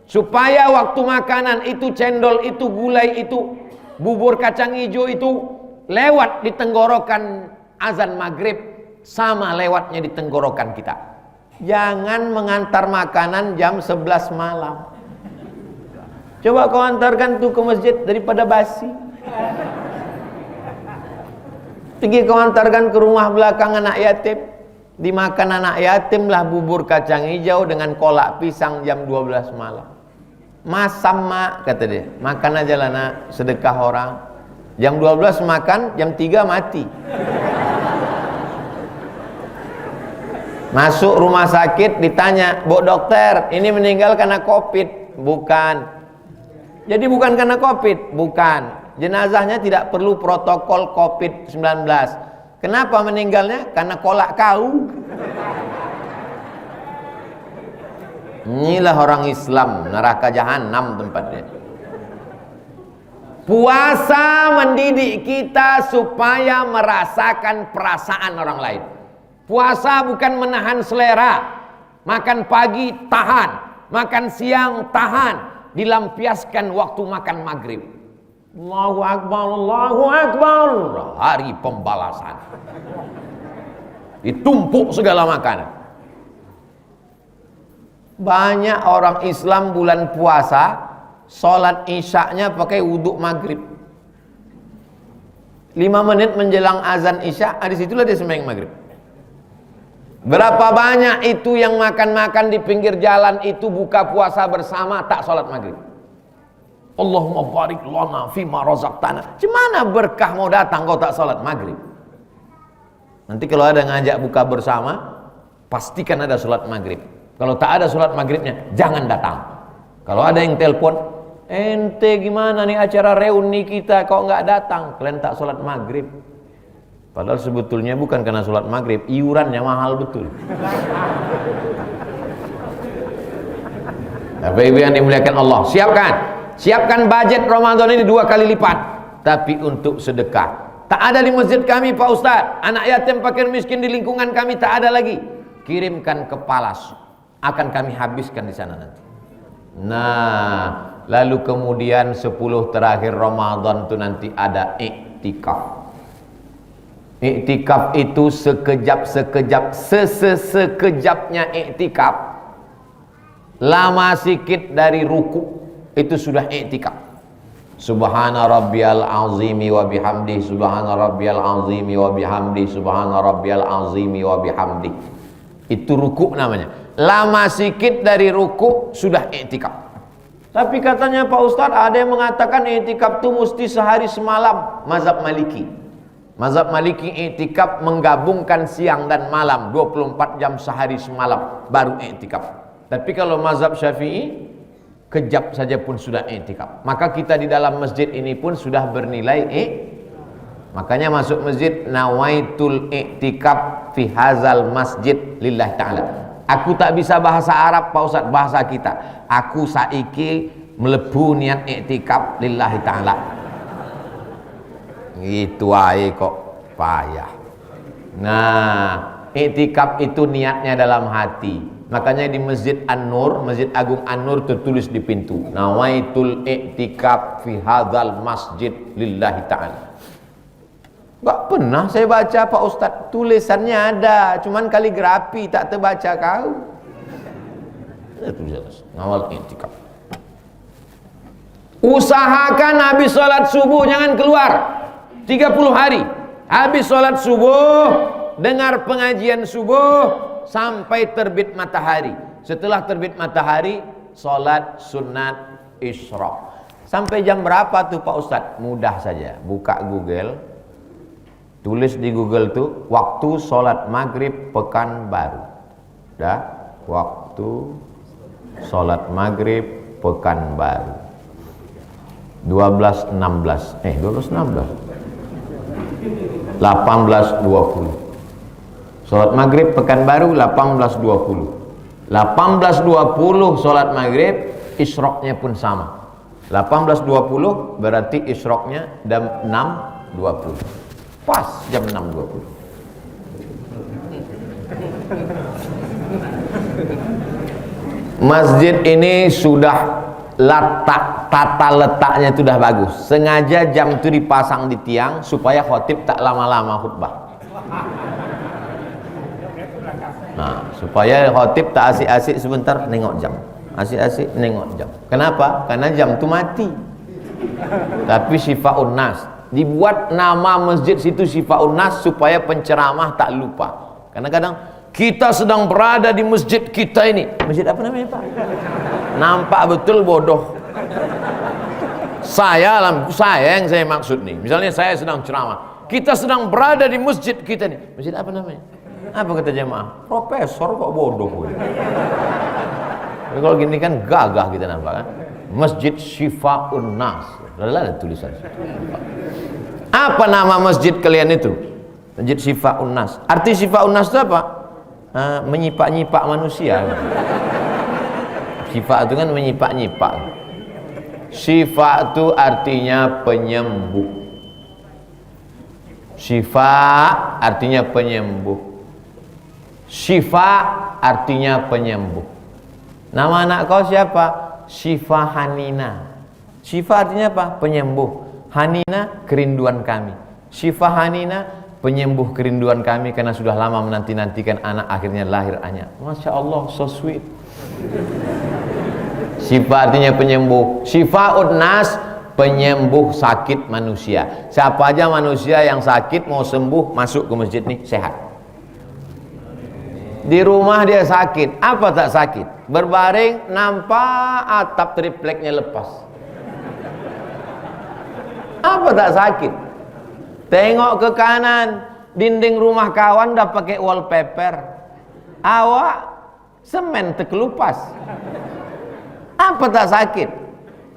A: supaya waktu makanan itu, cendol itu, gulai itu, bubur kacang hijau itu lewat di tenggorokan azan maghrib sama lewatnya di tenggorokan kita. Jangan mengantar makanan jam 11 malam. Coba kau antarkan tuh ke masjid daripada basi. Pergi kau antarkan ke rumah belakang anak yatim, dimakan anak yatim lah bubur kacang hijau dengan kolak pisang jam 12 malam. Masam mak, kata dia, makan aja lah nak, sedekah orang. Jam 12 makan, jam 3 mati. Masuk rumah sakit ditanya, "Bu dokter, ini meninggal karena COVID?" Bukan. Jadi bukan karena COVID, bukan. Jenazahnya tidak perlu protokol COVID-19. Kenapa meninggalnya? Karena kolak kau. Inilah orang Islam, neraka jahanam tempatnya. Puasa mendidik kita supaya merasakan perasaan orang lain. Puasa bukan menahan selera. Makan pagi tahan, makan siang tahan, dilampiaskan waktu makan maghrib. Allahu Akbar, Allahu Akbar, hari pembalasan. Ditumpuk segala makanan. Banyak orang Islam bulan puasa sholat isyaknya pakai wuduk maghrib. 5 menit menjelang azan isya, di situlah dia sembahyang maghrib. Berapa banyak itu yang makan-makan di pinggir jalan itu buka puasa bersama tak sholat maghrib. Allahumma barik lana fima razaqtana. Gimana berkah mau datang kau tak sholat maghrib? Nanti kalau ada ngajak buka bersama, pastikan ada sholat maghrib. Kalau tak ada sholat maghribnya, jangan datang. Kalau ada yang telepon, ente gimana nih acara reuni kita kok nggak datang? Kalian tak sholat maghrib. Padahal sebetulnya bukan karena sholat maghrib, iurannya mahal betul. Bapak Ibu yang dimuliakan Allah, siapkan budget Ramadan ini 2 kali lipat, tapi untuk sedekah. Tak ada di masjid kami Pak Ustadz, anak yatim fakir miskin di lingkungan kami tak ada lagi. Kirimkan ke Palas, akan kami habiskan di sana nanti. Nah, lalu kemudian 10 terakhir Ramadan itu nanti ada iktikaf. Iktikaf itu sekejapnya iktikaf. Lama sikit dari ruku itu sudah iktikaf. Subhana rabbiyal azimi wa bihamdi, subhana rabbiyal azimi wa bihamdi, subhana rabbiyal azimi wa bihamdi. Itu ruku namanya. Lama sikit dari ruku sudah iktikaf. Tapi katanya Pak Ustadz, ada yang mengatakan iktikaf itu mesti sehari semalam. Mazhab Maliki. Mazhab Maliki iktikaf menggabungkan siang dan malam, 24 jam sehari semalam baru iktikaf. Tapi kalau mazhab Syafi'i, kejap saja pun sudah iktikaf. Maka kita di dalam masjid ini pun sudah bernilai makanya masuk masjid, nawaitul iktikaf fi hazal masjid lillahi ta'ala. Aku tak bisa bahasa Arab Pak Ustaz, bahasa kita. Aku saiki melebu niat iktikaf lillahi ta'ala. Itu aja kok payah. Nah, iktikaf itu niatnya dalam hati. Makanya di Masjid An-Nur, Masjid Agung An-Nur tertulis di pintu, nawaitul iktikaf fi hadzal masjid lillahi ta'ala. Gak pernah saya baca Pak Ustaz, tulisannya ada, cuman kaligrafi tak terbaca kau. Itu jelas, ngawal iktikaf. Usahakan habis sholat subuh jangan keluar 30 hari. Habis sholat subuh, dengar pengajian subuh sampai terbit matahari. Setelah terbit matahari, sholat sunat isyraq. Sampai jam berapa tuh Pak Ustadz? Mudah saja, buka Google, tulis di Google tuh waktu sholat maghrib Pekanbaru. Dah, waktu sholat maghrib Pekanbaru 12.16 18.20. Sholat maghrib Pekanbaru 18.20. 18.20 sholat maghrib, isyraqnya pun sama. 18.20 berarti isyraqnya jam 6.20. Pas jam 6.20. Masjid ini sudah tata letaknya itu sudah bagus. Sengaja jam itu dipasang di tiang supaya khotib tak lama-lama khutbah. Nah, supaya khotib tak asik-asik sebentar nengok jam. Asik-asik nengok jam. Kenapa? Karena jam itu mati. Tapi Syifaun Nas, dibuat nama masjid situ Syifaun Nas supaya penceramah tak lupa. Kadang-kadang kita sedang berada di masjid kita ini. Masjid apa namanya, Pak? Nampak betul bodoh. Saya yang saya maksud nih. Misalnya saya sedang ceramah. Kita sedang berada di masjid kita nih. Masjid apa namanya? Apa kata jemaah? Profesor kok bodoh. Tapi kalau gini kan gagah kita nampak kan. Masjid Syifaun Nas. Ada tulisan. Apa nama masjid kalian itu? Masjid Syifaun Nas. Arti Syifaun Nas itu apa? Menyipak-nyipak manusia. Syifa itu kan menyipak-nyipak. Syifa itu artinya penyembuh. Syifa artinya penyembuh. Syifa artinya penyembuh. Nama anak kau siapa? Syifa Hanina. Syifa artinya apa? Penyembuh. Hanina, kerinduan kami. Syifa Hanina, penyembuh kerinduan kami karena sudah lama menanti-nantikan anak, akhirnya lahir anak. Masya Allah, so sweet. Syifa artinya penyembuh. Syifaun Nas, penyembuh sakit manusia. Siapa aja manusia yang sakit mau sembuh, masuk ke masjid nih sehat. Di rumah dia sakit, apa tak sakit? Berbaring, nampak atap tripleknya lepas. Apa tak sakit? Tengok ke kanan, dinding rumah kawan dah pakai wallpaper. Awak semen terkelupas. Apa tak sakit?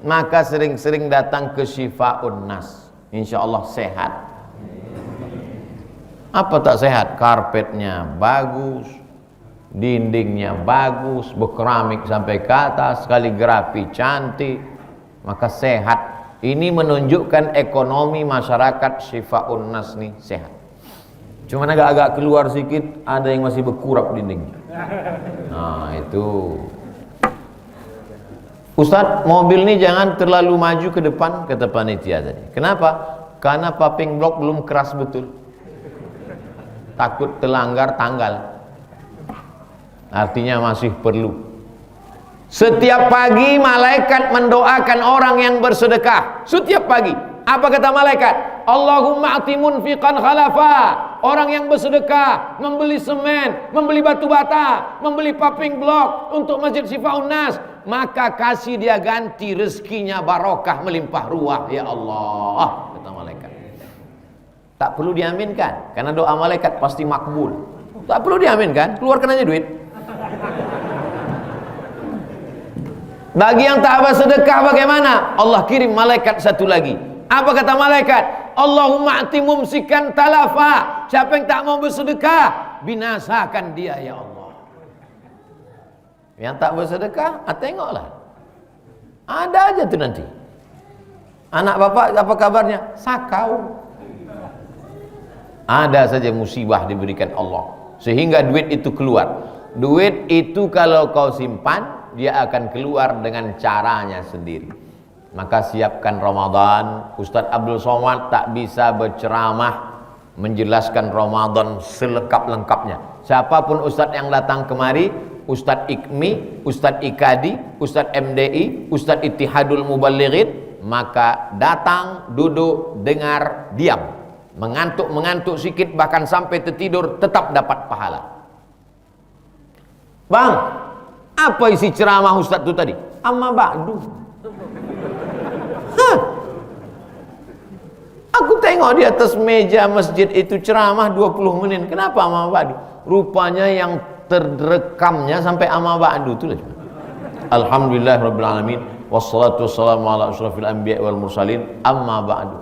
A: Maka sering-sering datang ke Syifaun Nas. Insya Allah sehat. Apa tak sehat? Karpetnya bagus, dindingnya bagus, berkeramik sampai ke atas, kaligrafi cantik, maka sehat. Ini menunjukkan ekonomi masyarakat Syifaun Nas nih sehat. Cuman agak-agak keluar sedikit, ada yang masih berkurap dindingnya. Nah itu, Ustadz, mobil ini jangan terlalu maju ke depan, kata panitia tadi. Kenapa? Karena paving block belum keras betul. Takut terlanggar tanggal. Artinya masih perlu. Setiap pagi malaikat mendoakan orang yang bersedekah. Setiap pagi. Apa kata malaikat? Allahumma ati munfiqan khalafa. Orang yang bersedekah, membeli semen, membeli batu bata, membeli paving block untuk Masjid Syifaun Nas, maka kasih dia ganti rezekinya barokah melimpah ruah ya Allah, kata malaikat. Tak perlu diaminkan, karena doa malaikat pasti makbul. Tak perlu diaminkan, keluarkan aja duit. Bagi yang tak bersedekah bagaimana? Allah kirim malaikat satu lagi. Apa kata malaikat? Allahumma ati mumsikan talafa. Siapa yang tak mau bersedekah, binasakan dia ya Allah. Yang tak bersedekah, tengoklah. Ada aja tuh nanti. Anak bapak apa kabarnya? Sakau. Ada saja musibah diberikan Allah sehingga duit itu keluar. Duit itu kalau kau simpan, dia akan keluar dengan caranya sendiri. Maka siapkan Ramadan. Ustadz Abdul Somad tak bisa berceramah menjelaskan Ramadan selengkap-lengkapnya. Siapapun Ustadz yang datang kemari, Ustadz Ikmi, Ustadz Ikadi, Ustadz MDI, Ustadz Ittihadul Mubalighin, maka datang, duduk, dengar, diam. Mengantuk-mengantuk sikit, bahkan sampai tertidur, tetap dapat pahala. Bang, apa isi ceramah Ustadz itu tadi? Amma ba'du. Aku tengok di atas meja masjid itu ceramah 20 menit. Kenapa amma ba'du? Rupanya yang terrekamnya sampai amma ba'du itu lah. Alhamdulillah rabbil alamin wassalatu wassalamu ala asyrafil anbiya wal mursalin amma ba'du.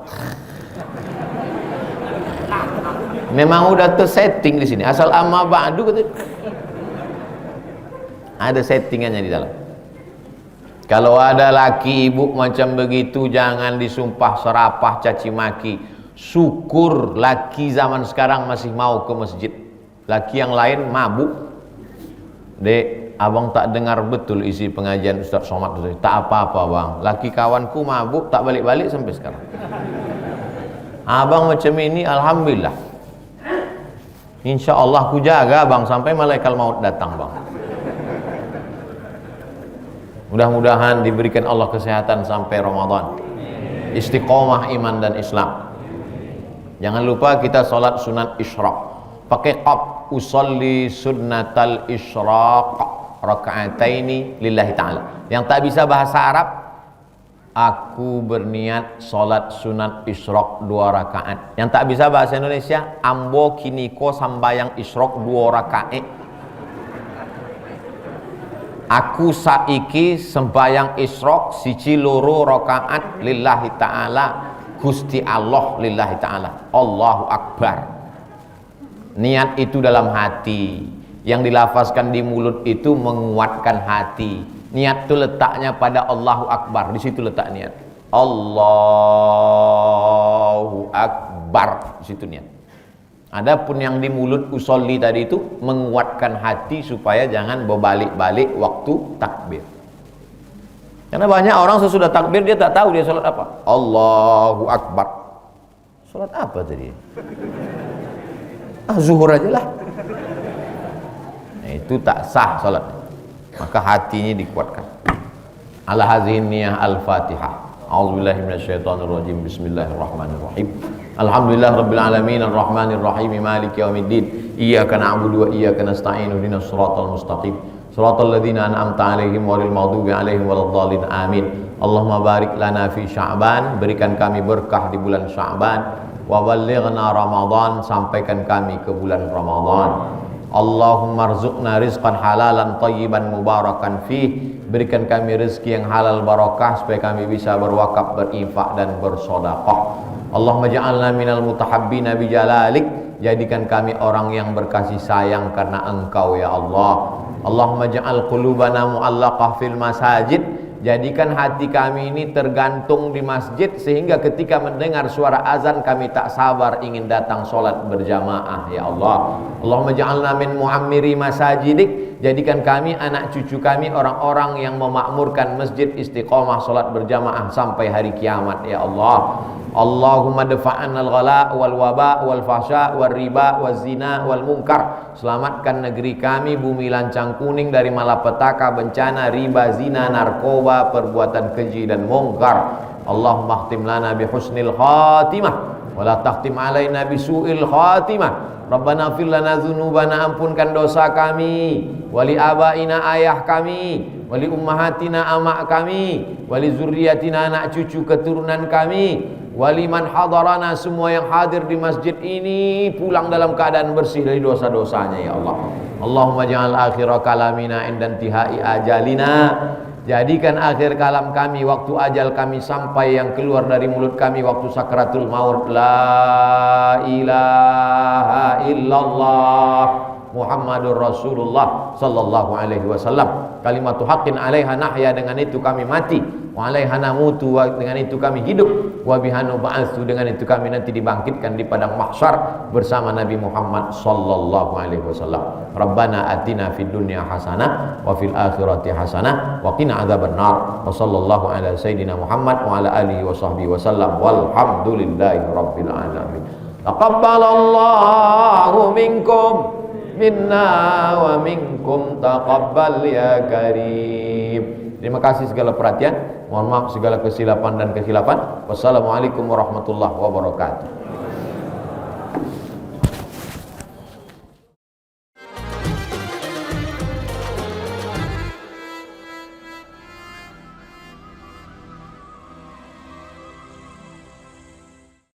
A: Memang udah tersetting di sini. Asal amma ba'du kata, ada settingannya di dalam. Kalau ada laki ibu macam begitu, jangan disumpah serapah caci maki. Syukur laki zaman sekarang masih mau ke masjid. Laki yang lain mabuk. Dek, abang tak dengar betul isi pengajian Ustadz Somad tadi. Tak apa-apa bang, laki kawanku mabuk tak balik-balik sampai sekarang. Abang macam ini alhamdulillah. Insya Allah aku jaga bang sampai malaikat maut datang bang. Mudah-mudahan diberikan Allah kesehatan sampai Ramadan, istiqomah iman dan Islam. Jangan lupa kita sholat sunat isyraq pakai qaf, usolli sunnatal isyraq raka'ataini lillahi ta'ala. Yang tak bisa bahasa Arab, aku berniat sholat sunat isyraq 2 rakaat. Yang tak bisa bahasa Indonesia, ambo kiniko sambayang isyraq 2 rakaat. Aku saiki sembayang isyraq siji loro rakaat lillahi ta'ala, Gusti Allah lillahi ta'ala, Allahu Akbar. Niat itu dalam hati, yang dilafazkan di mulut itu menguatkan hati. Niat itu letaknya pada Allahu Akbar, di situ letak niat. Allahu Akbar, di situ niat. Adapun yang di mulut usolli tadi itu menguatkan hati supaya jangan berbalik-balik waktu takbir. Karena banyak orang sesudah takbir dia tak tahu dia sholat apa. Allahu Akbar. Sholat apa tadi? Zuhur aja lah. Nah, itu tak sah sholat. Maka hatinya dikuatkan. Ala hadhihi niyah al-Fatihah. A'udzubillahi minasyaitonirrajim. Bismillahirrahmanirrahim. Alhamdulillah rabbil alamin arrahmanir rahim maliki yaumiddin. Iyyaka na'budu wa iyyaka nasta'in ihdinas siratal mustaqim. Shiratal ladzina an'amta 'alaihim ghairil maghdubi 'alaihim waladdallin. Amin. Allahumma barik lana fi Sya'ban, berikan kami berkah di bulan Sya'ban. Wa ballighna Ramadan, sampaikan kami ke bulan Ramadan. Allahumma rzuqna rizqan halalan thayyiban mubarakan fih, berikan kami rezeki yang halal barakah supaya kami bisa berwakaf, berinfak dan bersedekah. Allahumma ja'alna minal mutahabbina bijalalik, jadikan kami orang yang berkasih sayang karena Engkau ya Allah. Allahumma ja'al qulubana mu'allaqah fil masajid, jadikan hati kami ini tergantung di masjid sehingga ketika mendengar suara azan kami tak sabar ingin datang sholat berjamaah ya Allah. Allahumma ja'alna min mu'ammiri masajidik, jadikan kami anak cucu kami orang-orang yang memakmurkan masjid istiqomah sholat berjamaah sampai hari kiamat ya Allah. Allahumma dafa'an al-ghala wal waba wal fahsya wal riba wal zina wal munkar, selamatkan negeri kami bumi lancang kuning dari malapetaka, bencana, riba, zina, narkoba, perbuatan keji dan mungkar. Allahumma khtim lana bi husnil khatimah wa la takhtim alaina bi su'il khatimah. Rabbana fir lana dzunubana, ampunkan dosa kami, wali abaina ayah kami, wali ummahatina amak kami, wali zurriyatina anak cucu keturunan kami, wali man hadarana, semua yang hadir di masjid ini pulang dalam keadaan bersih dari dosa-dosanya ya Allah. Allahumma ja'al akhira kalamina inda intihai ajalina, jadikan akhir kalam kami waktu ajal kami sampai yang keluar dari mulut kami waktu sakratul maut, la ilaha illallah Muhammadur Rasulullah sallallahu alaihi wasallam. Kalimatu haqqin 'alaiha nahya, dengan itu kami mati, wa 'alaiha namutu, dengan itu kami hidup, wa bihanu ba'atsu, dengan itu kami nanti dibangkitkan di padang mahsyar bersama Nabi Muhammad sallallahu alaihi wasallam. Rabbana atina fid dunya hasanah wa fil akhirati hasanah wa qina adzabannar. Wa sallallahu ala sayidina Muhammad wa ala alihi wa sahbihi wasallam. Walhamdulillahi rabbil alamin. Taqabbalallahu minkum minna wa minkum taqabbal ya karim. Terima kasih segala perhatian, mohon maaf segala kesilapan dan kesilapan. Wassalamualaikum warahmatullahi wabarakatuh.